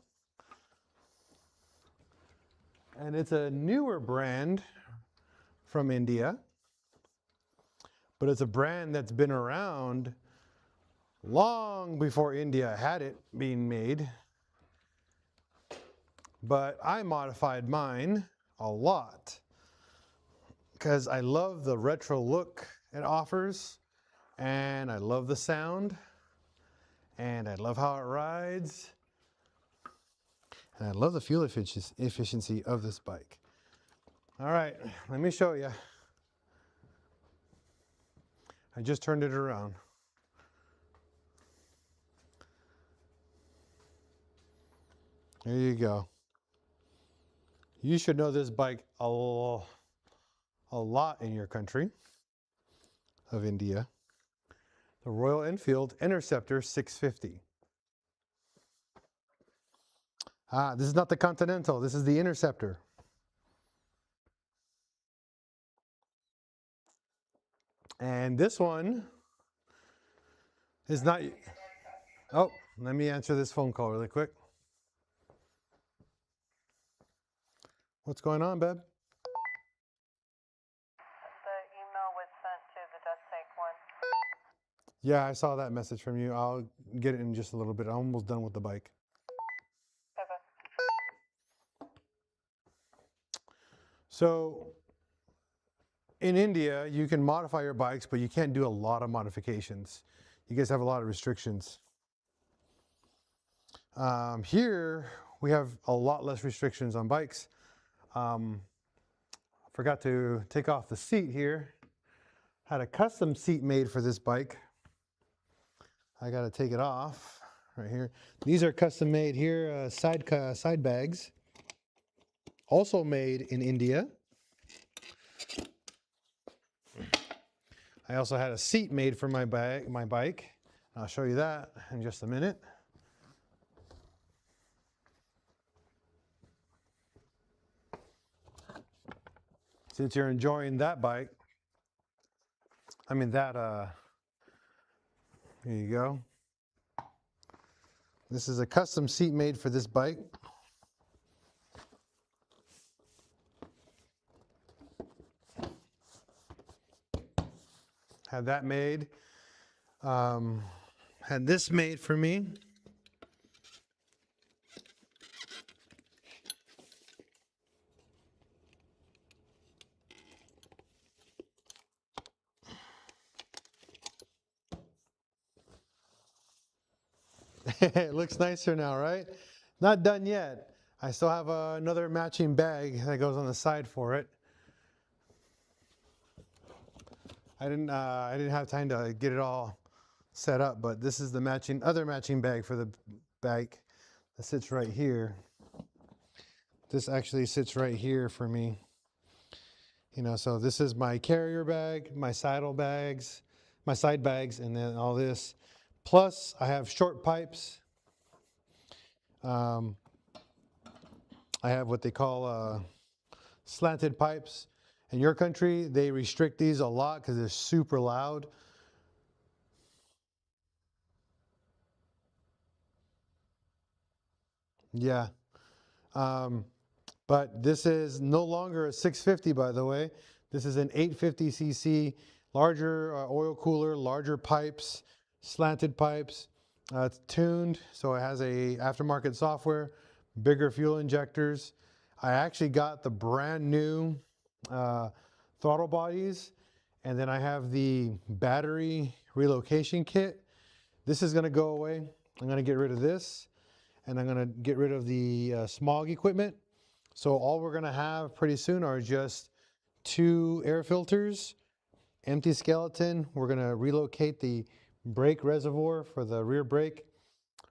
and it's a newer brand from India, but it's a brand that's been around long before India had it being made. But I modified mine a lot because I love the retro look it offers, and I love the sound, and I love how it rides, and I love the fuel efficiency of this bike. All right, let me show you. I just turned it around. There you go. You should know this bike a lot in your country of India. The Royal Enfield Interceptor 650. This is not the Continental, this is the Interceptor. And this one is not... Oh, let me answer this phone call really quick. What's going on, babe? The email was sent Yeah, I saw that message from you. I'll get it in just a little bit. I'm almost done with the bike. So in India, you can modify your bikes, but you can't do a lot of modifications. You guys have a lot of restrictions. Here, we have a lot less restrictions on bikes. Forgot to take off the seat here. Had a custom seat made for this bike. I got to take it off right here. These are custom made here, side bags. Also made in India. I also had a seat made for my bike. I'll show you that in just a minute. Since you're enjoying that bike, here you go. This is a custom seat made for this bike. Had that made. Had this made for me. It looks nicer now, right? Not done yet. I still have another matching bag that goes on the side for it. I didn't have time to get it all set up, but this is the other matching bag for the bike that sits right here. This actually sits right here for me. You know, so this is my carrier bag, my saddle bags, my side bags, and then all this. Plus, I have short pipes. I have what they call slanted pipes. In your country, they restrict these a lot because they're super loud. Yeah. But this is no longer a 650, by the way. This is an 850cc, larger oil cooler, larger pipes, slanted pipes. It's tuned, so it has a aftermarket software, bigger fuel injectors. I actually got the brand new throttle bodies, and then I have the battery relocation kit. This is going to go away. I'm going to get rid of this, and I'm going to get rid of the smog equipment. So all we're going to have pretty soon are just 2 air filters, empty skeleton. We're going to relocate the brake reservoir for the rear brake.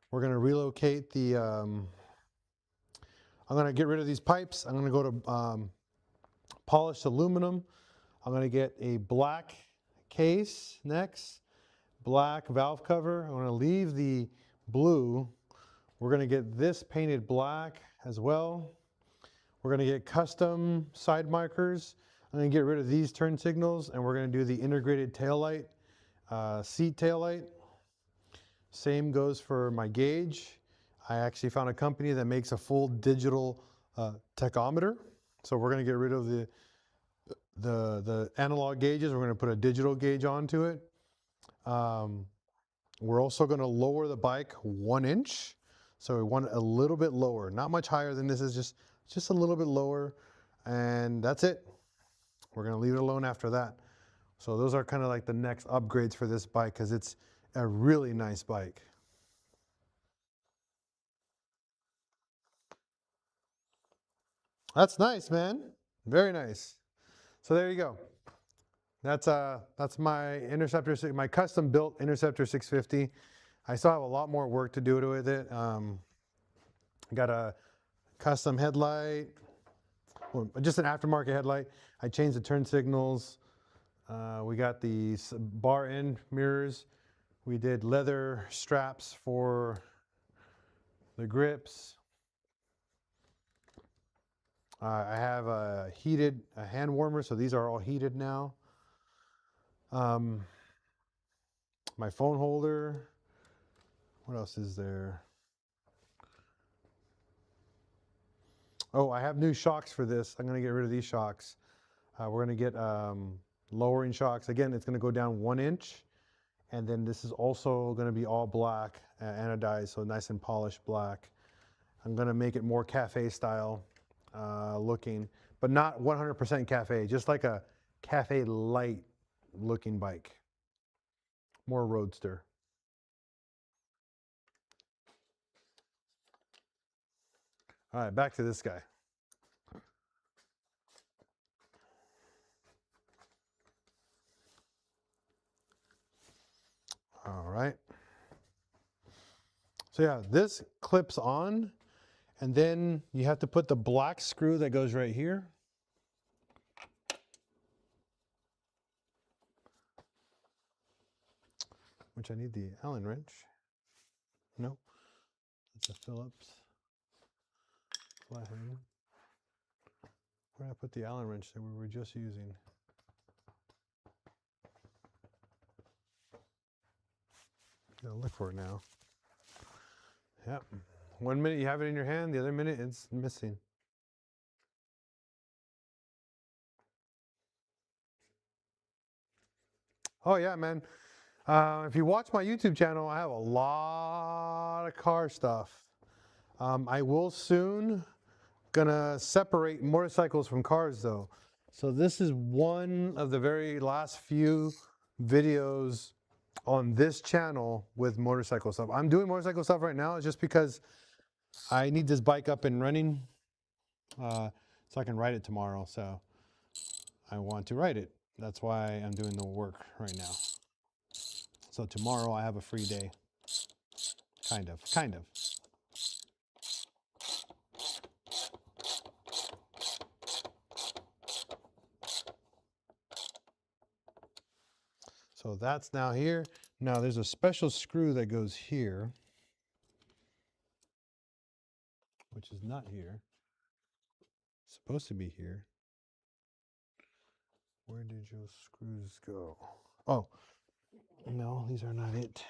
We're going to relocate the, I'm going to get rid of these pipes. I'm going to go to polished aluminum. I'm going to get a black case next, black valve cover. I'm going to leave the blue. We're going to get this painted black as well. We're going to get custom side markers. I'm going to get rid of these turn signals, and we're going to do the integrated taillight, seat taillight. Same goes for my gauge. I actually found a company that makes a full digital tachometer. So we're going to get rid of the analog gauges. We're going to put a digital gauge onto it. We're also going to lower the bike 1 inch. So we want it a little bit lower, not much higher than this, is just a little bit lower, and that's it. We're going to leave it alone after that. So those are kind of like the next upgrades for this bike, because it's a really nice bike. That's nice, man. Very nice. So there you go. That's my Interceptor, my custom built Interceptor 650. I still have a lot more work to do with it. Got a custom headlight, well, just an aftermarket headlight. I changed the turn signals. We got the bar end mirrors. We did leather straps for the grips. I have a heated hand warmer, so these are all heated now. My phone holder. What else is there? Oh, I have new shocks for this. I'm going to get rid of these shocks. We're going to get lowering shocks. Again, it's going to go down 1 inch. And then this is also going to be all black, anodized, so nice and polished black. I'm going to make it more cafe style looking, but not 100% cafe, just like a cafe light looking bike. More roadster. All right, back to this guy. All right. So yeah, this clips on, and then you have to put the black screw that goes right here. Which I need the Allen wrench. No, that's a Phillips flathead. Where did I put the Allen wrench that we were just using? Gotta look for it now. Yep. 1 minute you have it in your hand, the other minute it's missing. Oh yeah, man. If you watch my YouTube channel, I have a lot of car stuff. I will soon gonna separate motorcycles from cars though. So this is one of the very last few videos on this channel with motorcycle stuff. I'm doing motorcycle stuff right now just because I need this bike up and running so I can ride it tomorrow. So I want to ride it. That's why I'm doing the work right now. So tomorrow I have a free day. Kind of. So that's now here. Now there's a special screw that goes here, which is not here. It's supposed to be here. Where did your screws go? Oh, no, these are not it.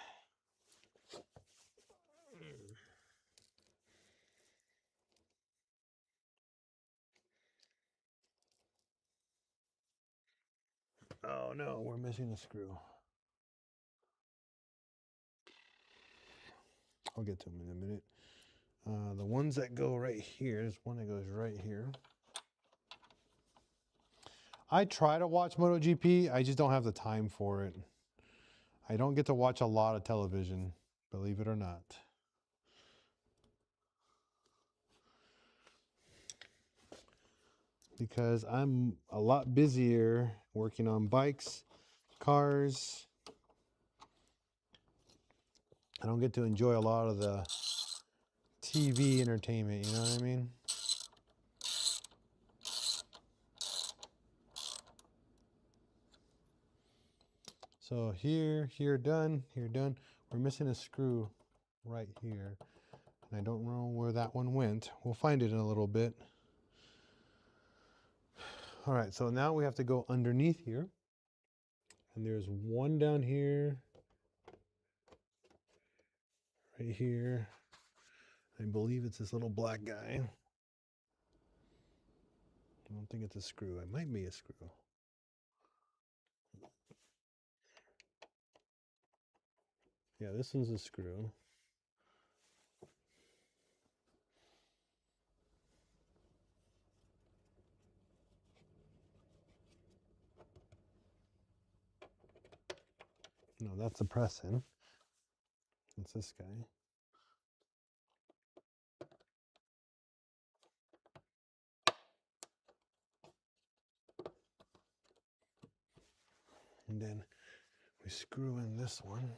Oh no, we're missing a screw. I'll get to them in a minute. The ones that go right here, there's one that goes right here. I try to watch MotoGP, I just don't have the time for it. I don't get to watch a lot of television, believe it or not. Because I'm a lot busier working on bikes, cars. I don't get to enjoy a lot of the TV entertainment, you know what I mean? So here done, here done. We're missing a screw right here. And I don't know where that one went. We'll find it in a little bit. All right, so now we have to go underneath here. And there's one down here, right here. I believe it's this little black guy. I don't think it's a screw. It might be a screw. Yeah, this one's a screw. No, that's a press-in. It's this guy. And then we screw in this one.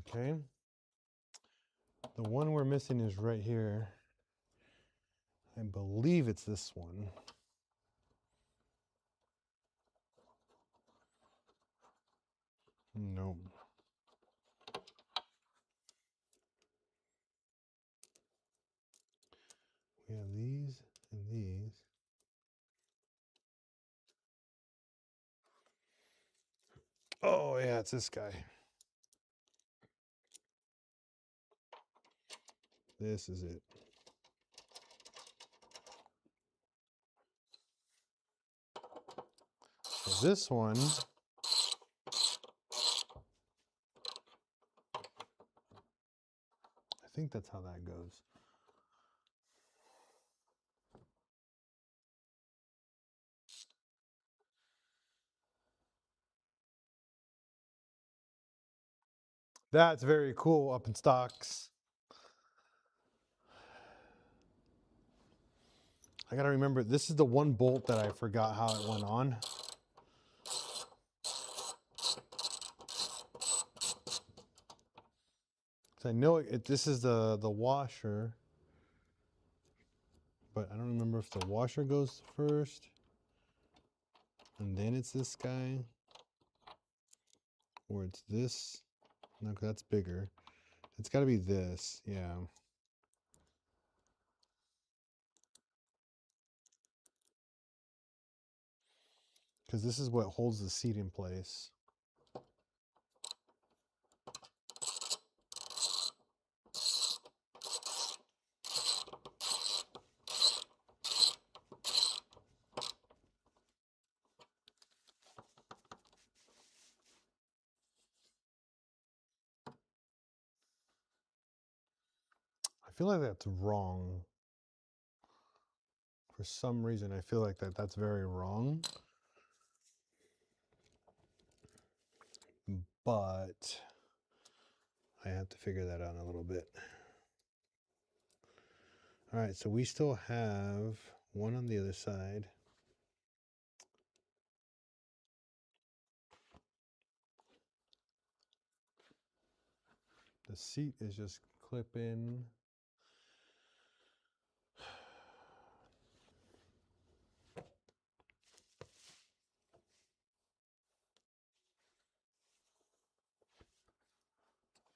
Okay. The one we're missing is right here. I believe it's this one. Nope. We have these and these. Oh yeah, it's this guy. This is it. So this one, I think that's how that goes. That's very cool, up in stocks. I gotta remember, this is the one bolt that I forgot how it went on. So I know this is the washer, but I don't remember if the washer goes first and then it's this guy, or it's this. No, 'cause that's bigger. It's got to be this, yeah. Because this is what holds the seat in place. I feel like that's wrong. For some reason, I feel like that's very wrong. But I have to figure that out in a little bit. All right, so we still have one on the other side. The seat is just clipping.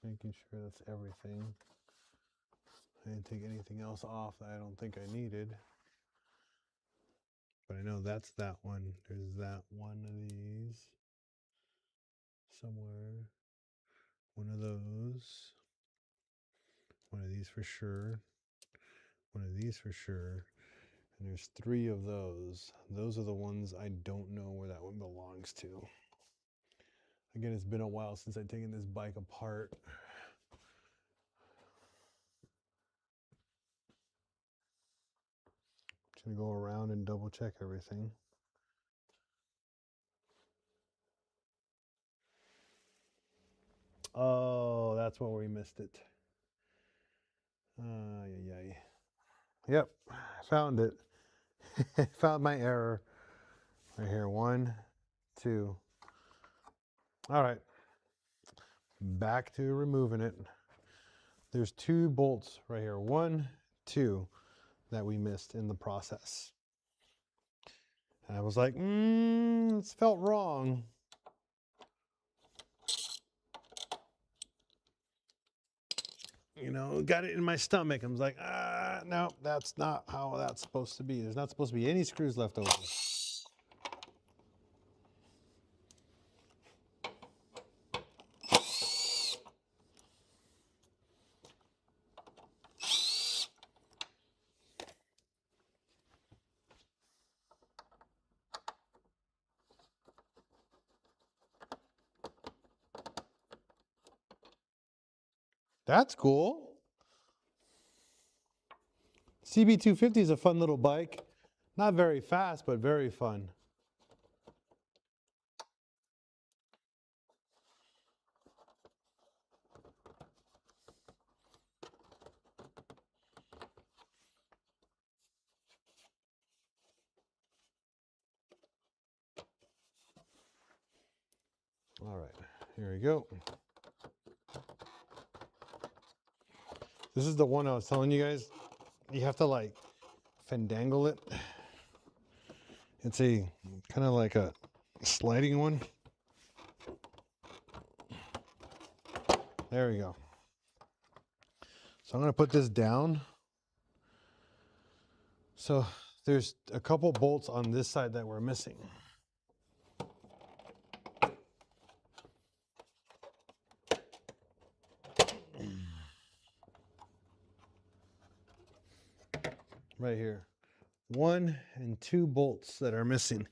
Making sure that's everything. I didn't take anything else off that I don't think I needed. But I know that's that one. There's that one of these somewhere. One of those. One of these for sure. One of these for sure. And there's 3 of those. Those are the ones I don't know where that one belongs to. Again, it's been a while since I've taken this bike apart. Just gonna go around and double check everything. Oh, that's where we missed it. Yeah. Yep, found it. Found my error. Right here, 1, 2. All right, back to removing it. There's 2 bolts right here, 1, 2, that we missed in the process. And I was like, it's felt wrong. You know, got it in my stomach. I was like, no, that's not how that's supposed to be. There's not supposed to be any screws left over. That's cool. CB250 is a fun little bike. Not very fast, but very fun. All right, here we go. This is the one I was telling you guys. You have to like fandangle it. It's a kind of like a sliding one. There we go. So I'm going to put this down. So there's a couple bolts on this side that we're missing. Right here. 1 and 2 bolts that are missing.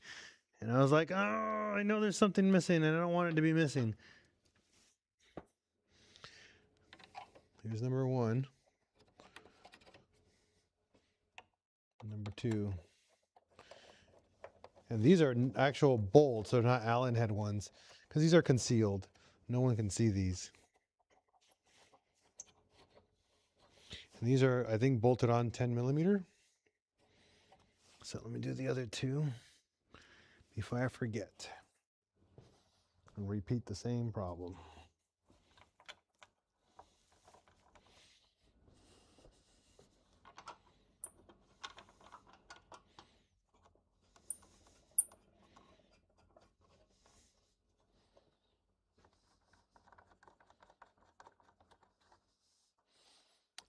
And I was like, oh, I know there's something missing and I don't want it to be missing. Here's number 1. Number 2. And these are actual bolts, they're not Allen head ones, because these are concealed. No one can see these. And these are, I think, bolted on 10mm. So let me do the other 2 before I forget. And repeat the same problem.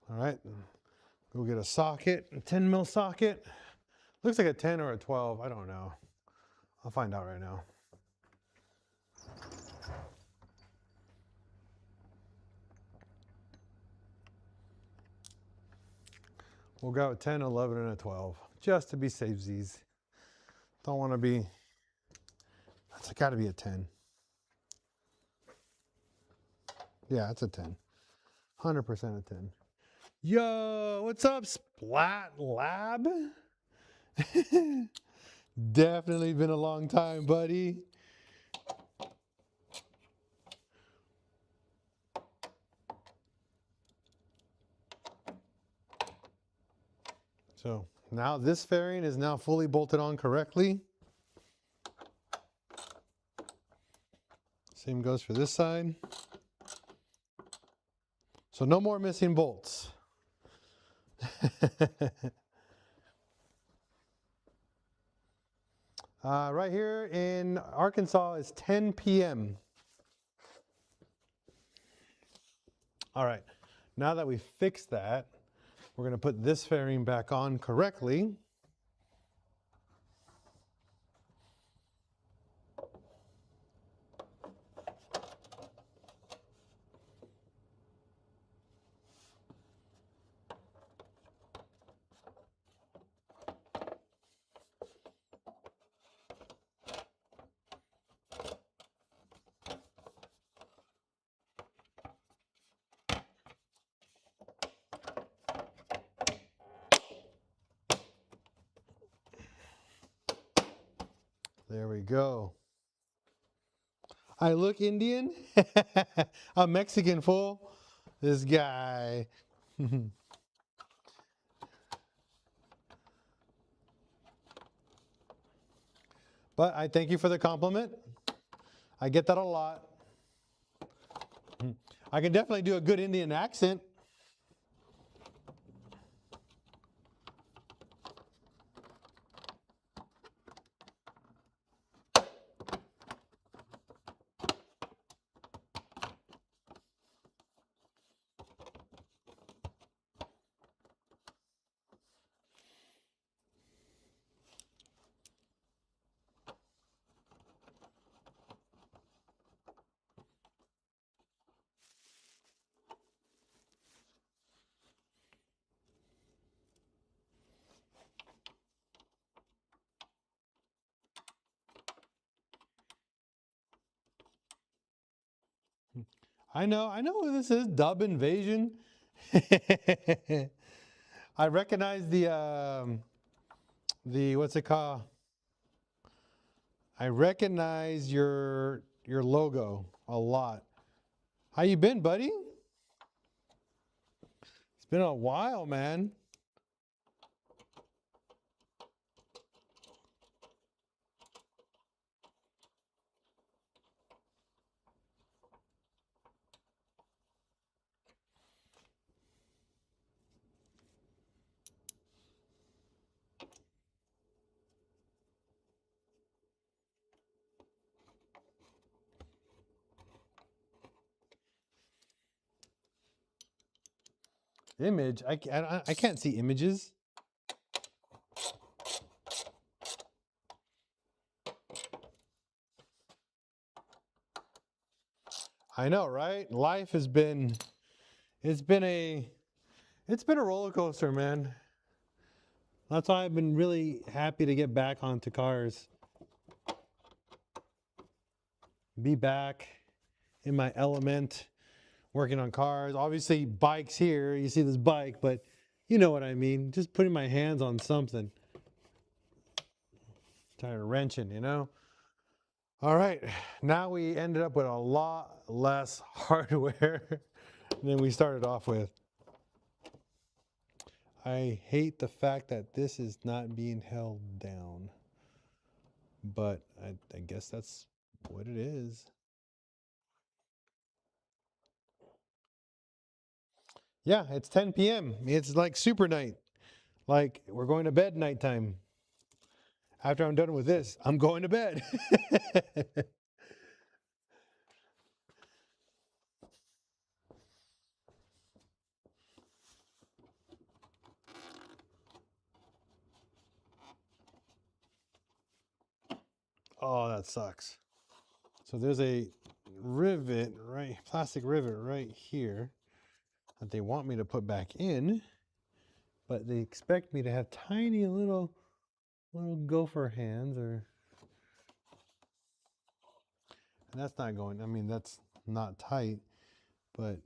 All right, go get a socket, a 10mm socket. Looks like a 10 or a 12, I don't know. I'll find out right now. We'll go with 10, 11, and a 12, just to be safesies. Don't want to be, that's got to be a 10. Yeah, it's a 10. 100% a 10. Yo, what's up, Splat Lab? Definitely been a long time, buddy. So now this fairing is now fully bolted on correctly. Same goes for this side. So no more missing bolts. Right here in Arkansas is 10 p.m. All right, now that we fixed that, we're going to put this fairing back on correctly. There we go. I look Indian. I'm Mexican, fool. This guy. But I thank you for the compliment. I get that a lot. I can definitely do a good Indian accent. I know who this is, Dub Invasion. I recognize the what's it called? I recognize your logo a lot. How you been, buddy? It's been a while, man. Image? I can't see images. I know, right? Life has been, it's been a roller coaster, man. That's why I've been really happy to get back onto cars. be back in my element, working on cars. Obviously, bikes here. You see this bike, but you know what I mean. Just putting my hands on something. Tired of wrenching, you know? All right, now we ended up with a lot less hardware than we started off with. I hate the fact that this is not being held down, but I guess that's what it is. Yeah, it's 10 p.m. It's like super night. Like we're going to bed nighttime. After I'm done with this, I'm going to bed. Oh, that sucks. So there's a rivet, right, plastic rivet right here that they want me to put back in, but they expect me to have tiny little gopher hands, or and that's not going. I mean, that's not tight, but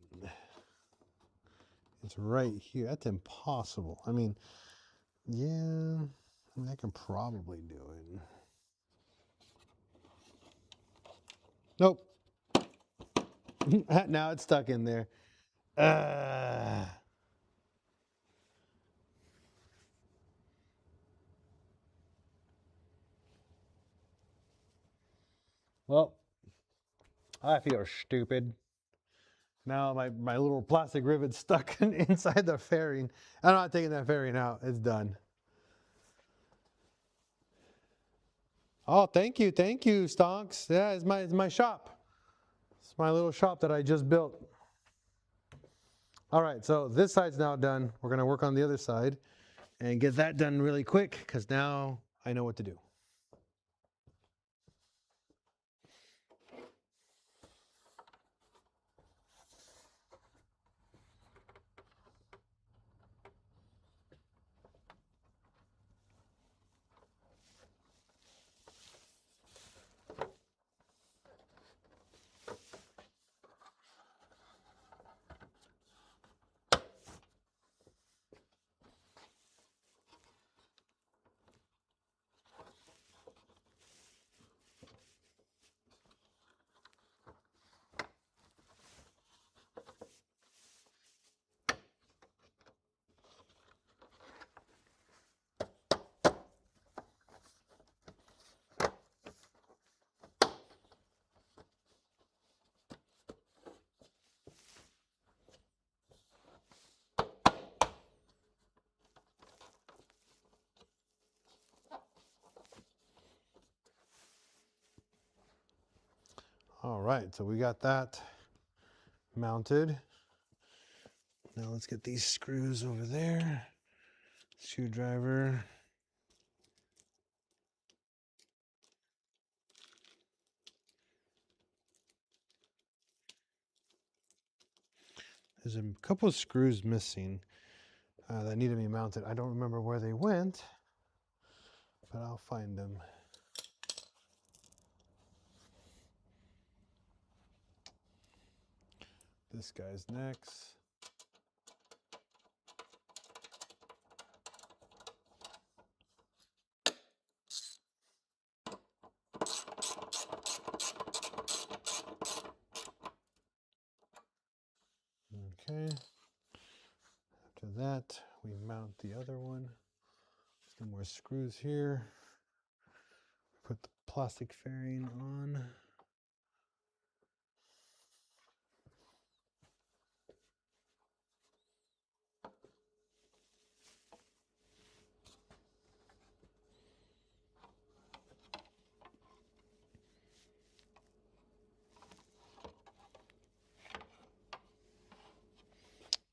it's right here. That's impossible. I mean, yeah, I mean, I can probably do it. Nope. Now it's stuck in there. Well, I feel stupid. Now my little plastic rivet's stuck inside the fairing. I'm not taking that fairing out. It's done. Oh, thank you, Stonks. Yeah, it's my shop. It's my little shop that I just built. All right, so this side's now done. We're gonna work on the other side and get that done really quick because now I know what to do. All right, so we got that mounted. Now let's get these screws over there. Screwdriver. There's a couple of screws missing that need to be mounted. I don't remember where they went, but I'll find them. This guy's next. Okay. After that, we mount the other one. Some more screws here. Put the plastic fairing on.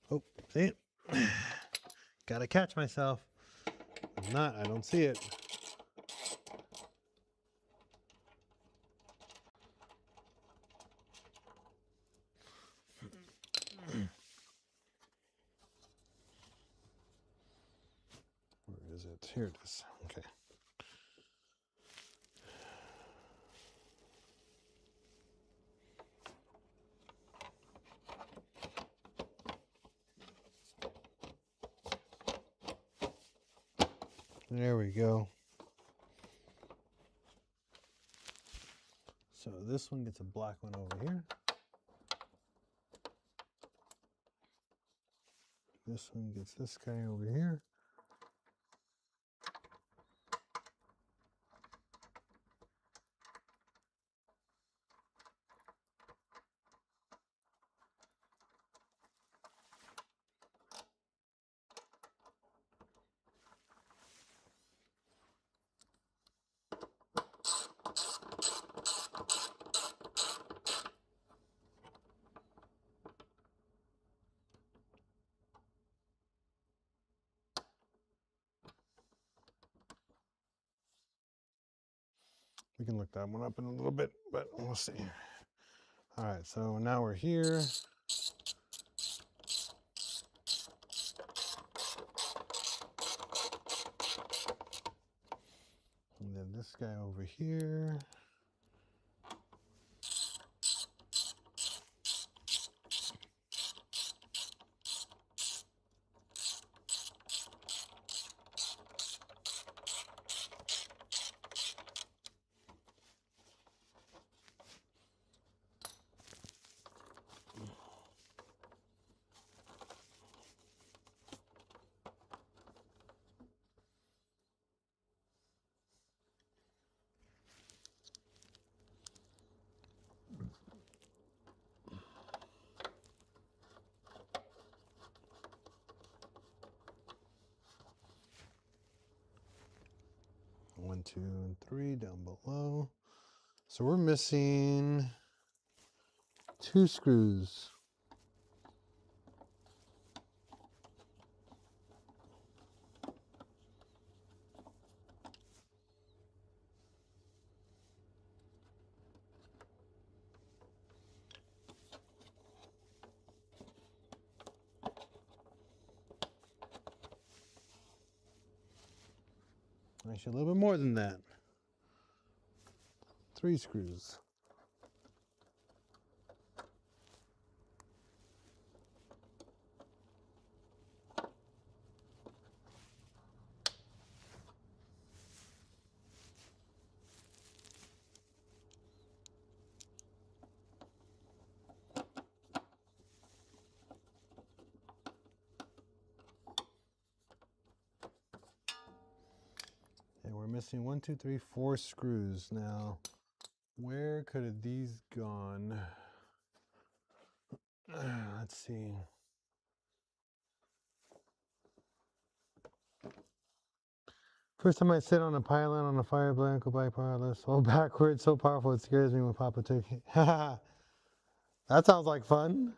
Oh, see it? Gotta catch myself. If not, I don't see it. Where is it? Here it is. Okay. There we go. So this one gets a black one over here. This one gets this guy over here. We can look that one up in a little bit, but we'll see. All right, so now we're here. And then this guy over here. One, two, and three down below. So we're missing 2 screws. Actually, a little bit more than that. 3 screws. And we're missing 1, 2, 3, 4 screws. Now, where could have these gone? Let's see. First time I sit on a pylon on a fire blank, go by powerless, so backwards, so powerful it scares me when Papa took it. That sounds like fun.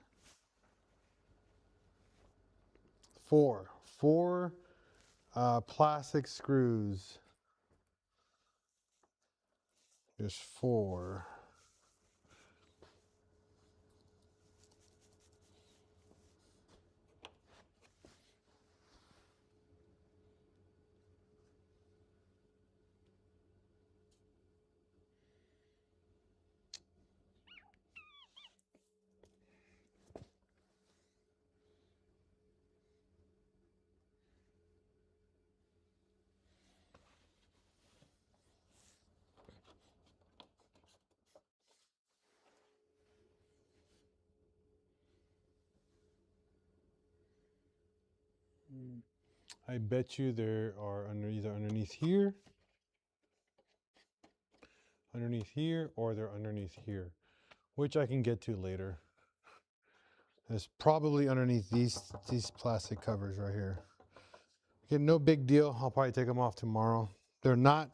4 plastic screws. Just 4. I bet you there are either underneath here, or they're underneath here, which I can get to later. It's probably underneath these plastic covers right here. Okay, no big deal. I'll probably take them off tomorrow. They're not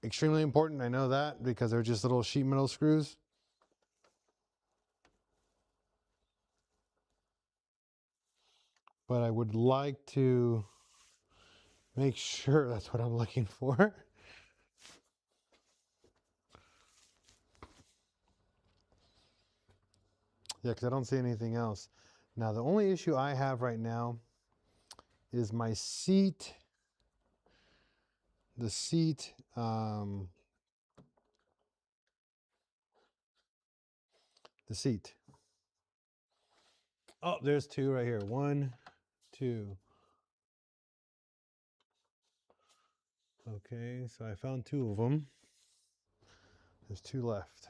extremely important. I know that because they're just little sheet metal screws. But I would like to make sure that's what I'm looking for. Yeah, because I don't see anything else. Now, the only issue I have right now is my seat. The seat, the seat. Oh, there's 2 right here. 1, 2. Okay, so I found 2 of them. There's 2 left.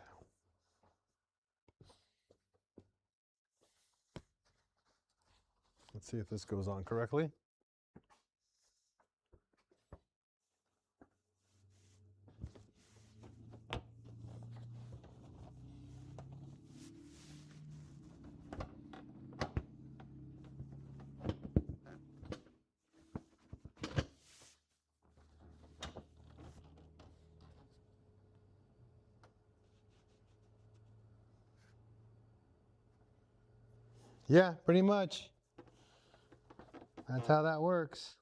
Let's see if this goes on correctly. Yeah, pretty much. That's how that works.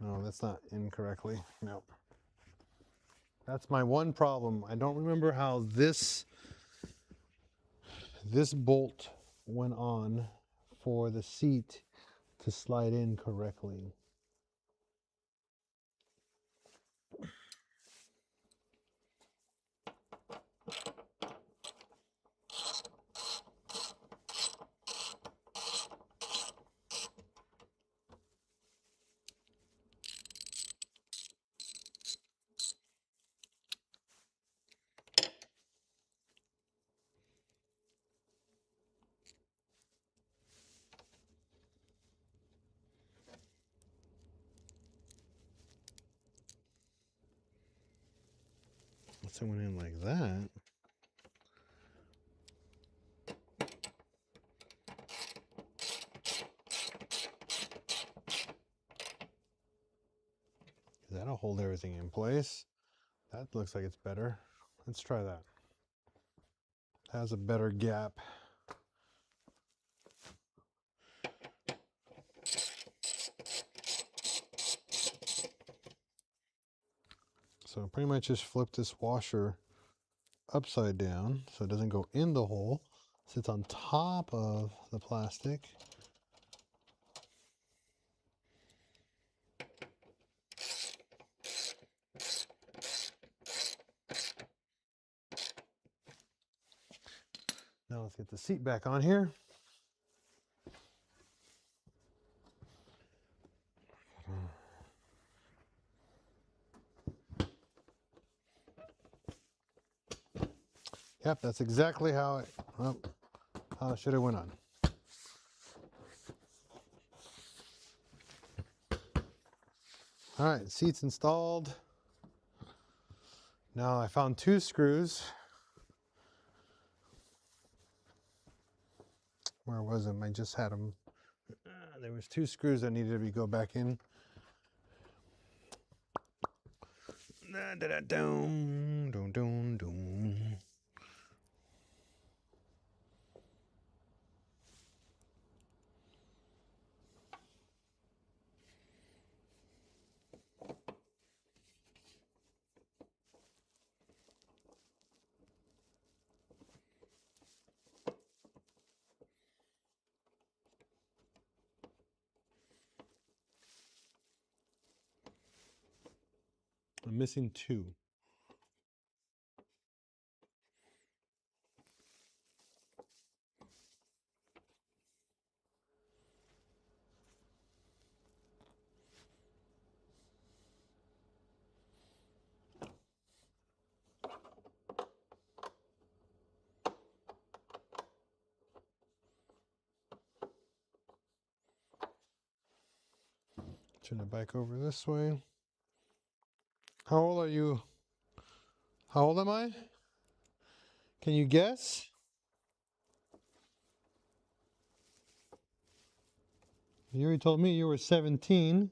No, that's not incorrectly. Nope. That's my one problem. I don't remember how this bolt went on for the seat to slide in correctly. Once it went in like that. That'll hold everything in place. That looks like it's better. Let's try that. Has a better gap. So pretty much just flip this washer upside down so it doesn't go in the hole. Sits on top of the plastic. Now let's get the seat back on here. Yep, that's exactly how it should have went on. All right, seat's installed. Now I found 2 screws. Where was them? I just had them. There was 2 screws that needed to go back in. I'm missing 2. Turn the bike over this way. How old are you? How old am I? Can you guess? You already told me you were 17.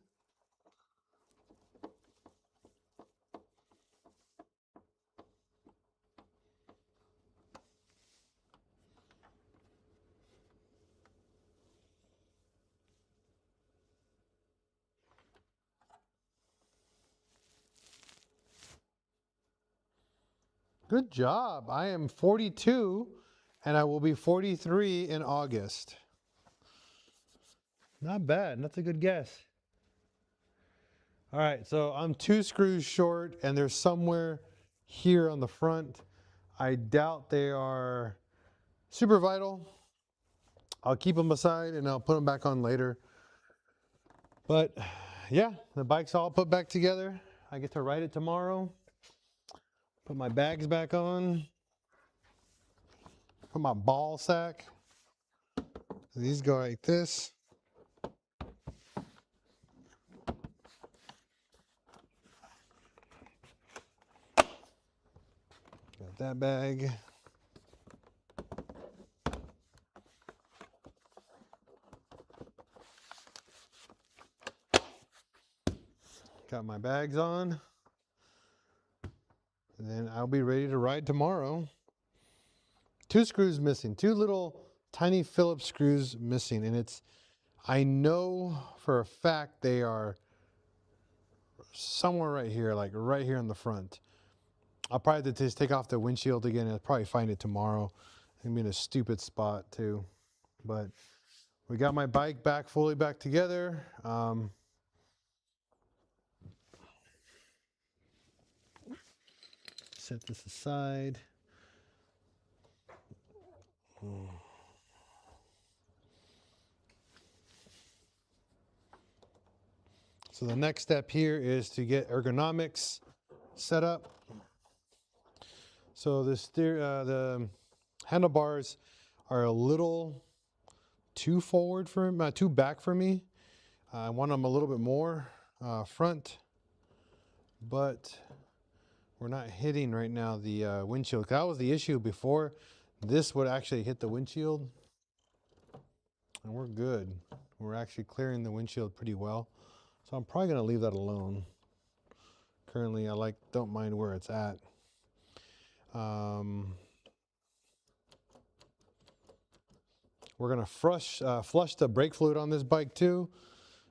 Good job. I am 42 and I will be 43 in August. Not bad. That's a good guess. All right, so I'm 2 screws short, and they're somewhere here on the front. I doubt they are super vital. I'll keep them aside and I'll put them back on later. But yeah, the bike's all put back together. I get to ride it tomorrow. Put my bags back on. Put my ball sack. These go like this. Got that bag. Got my bags on. And then I'll be ready to ride tomorrow. 2 screws missing, 2 little tiny Phillips screws missing, and I know for a fact they are somewhere right here, like right here in the front. I'll probably have to just take off the windshield again and I'll probably find it tomorrow. I'm in a stupid spot too, but we got my bike back fully back together. Set this aside. So the next step here is to get ergonomics set up. So the handlebars are a little too forward for too back for me. I want them a little bit more front, but we're not hitting right now the windshield. That was the issue before. This would actually hit the windshield, and we're good. We're actually clearing the windshield pretty well. So I'm probably gonna leave that alone. Currently, I don't mind where it's at. We're gonna flush the brake fluid on this bike too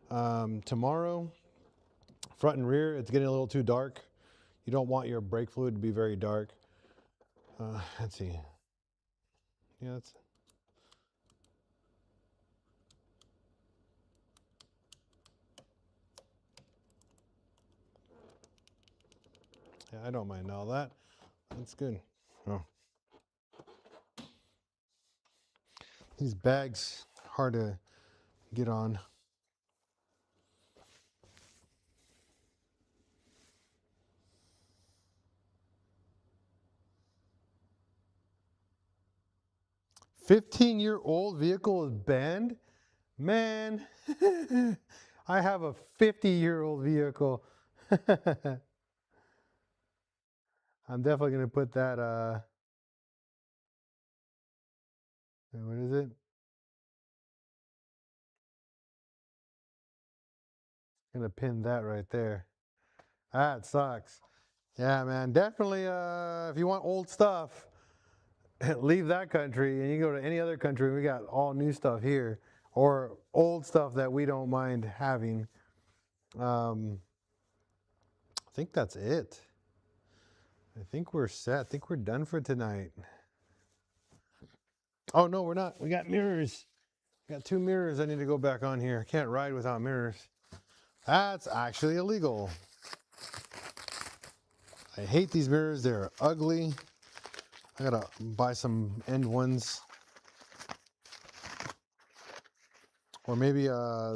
tomorrow. Front and rear, it's getting a little too dark. You don't want your brake fluid to be very dark. Let's see. Yeah, I don't mind all that. That's good. Oh. These bags, hard to get on. "15-year-old vehicle is banned?" Man, I have a 50-year-old vehicle. I'm definitely going to put that, what is it? Gonna pin that right there. That sucks. Yeah, man, definitely, if you want old stuff, leave that country and you go to any other country. We got all new stuff here, or old stuff that we don't mind having. I think that's it. I think we're set. I think we're done for tonight. Oh no, we're not. We got mirrors. We got 2 mirrors I need to go back on here. I can't ride without mirrors. That's actually illegal. I hate these mirrors. They're ugly. I gotta buy some end ones. Or maybe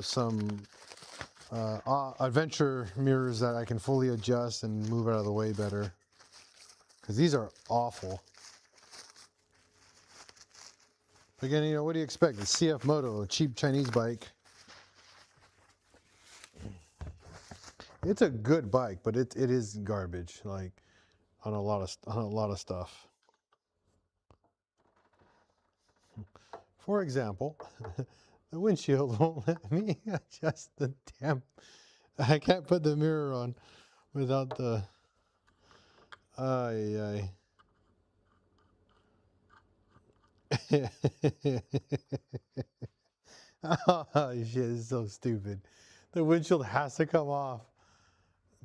some Adventura mirrors that I can fully adjust and move out of the way better. Because these are awful. Again, you know, what do you expect? The cfmoto, a cheap Chinese bike. It's a good bike, but it is garbage, like on a lot of stuff. For example, the windshield won't let me adjust the damn. I can't put the mirror on without the. Ay. Oh shit, it's so stupid. The windshield has to come off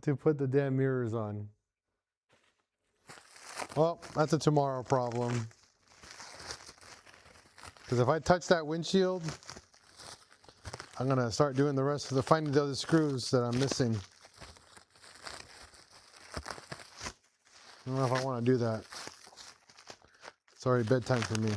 to put the damn mirrors on. Well, that's a tomorrow problem. Because if I touch that windshield, I'm gonna start doing the rest of finding the other screws that I'm missing. I don't know if I want to do that. It's already bedtime for me.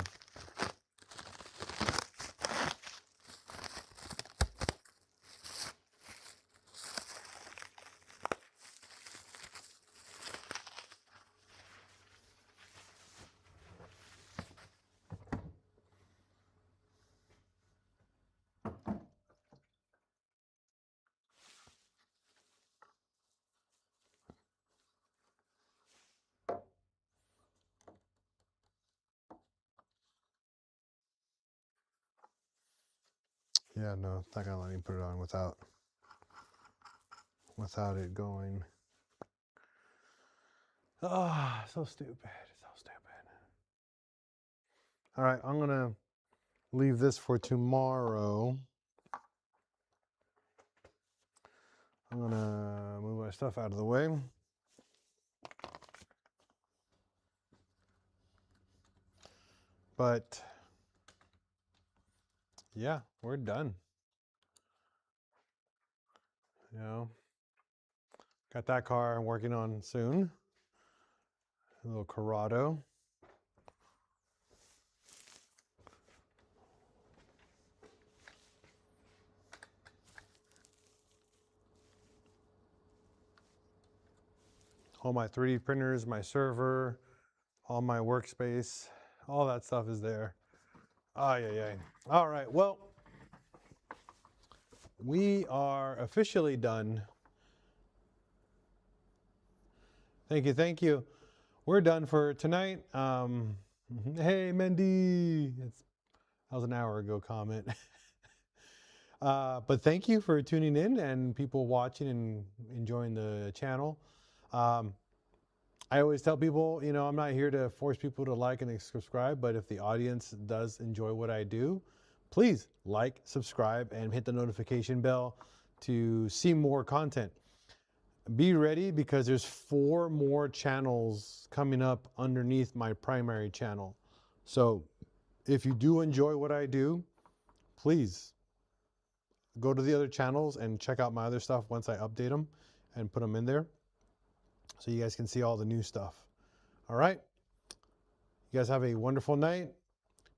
Yeah, no, it's not gonna let me put it on without it going. Ah, so stupid, so stupid. All right, I'm gonna leave this for tomorrow. I'm gonna move my stuff out of the way. But yeah, we're done. You know, got that car I'm working on soon. A little Corrado. All my 3D printers, my server, all my workspace, all that stuff is there. Ah, yeah. All right, well, we are officially done. Thank you. We're done for tonight. Hey, Mendy. That was an hour ago comment. But thank you for tuning in and people watching and enjoying the channel. I always tell people, you know, I'm not here to force people to like and subscribe, but if the audience does enjoy what I do, please like, subscribe, and hit the notification bell to see more content. Be ready because there's 4 more channels coming up underneath my primary channel. So if you do enjoy what I do, please go to the other channels and check out my other stuff once I update them and put them in there so you guys can see all the new stuff. All right. You guys have a wonderful night.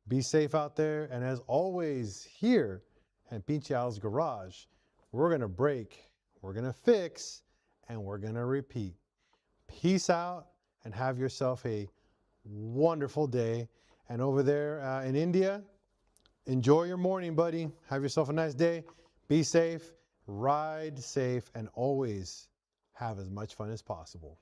Be safe out there. And as always, here at Pinche Al's Garage, we're going to break, we're going to fix, and we're going to repeat. Peace out and have yourself a wonderful day. And over there in India, enjoy your morning, buddy. Have yourself a nice day. Be safe, ride safe, and always have as much fun as possible.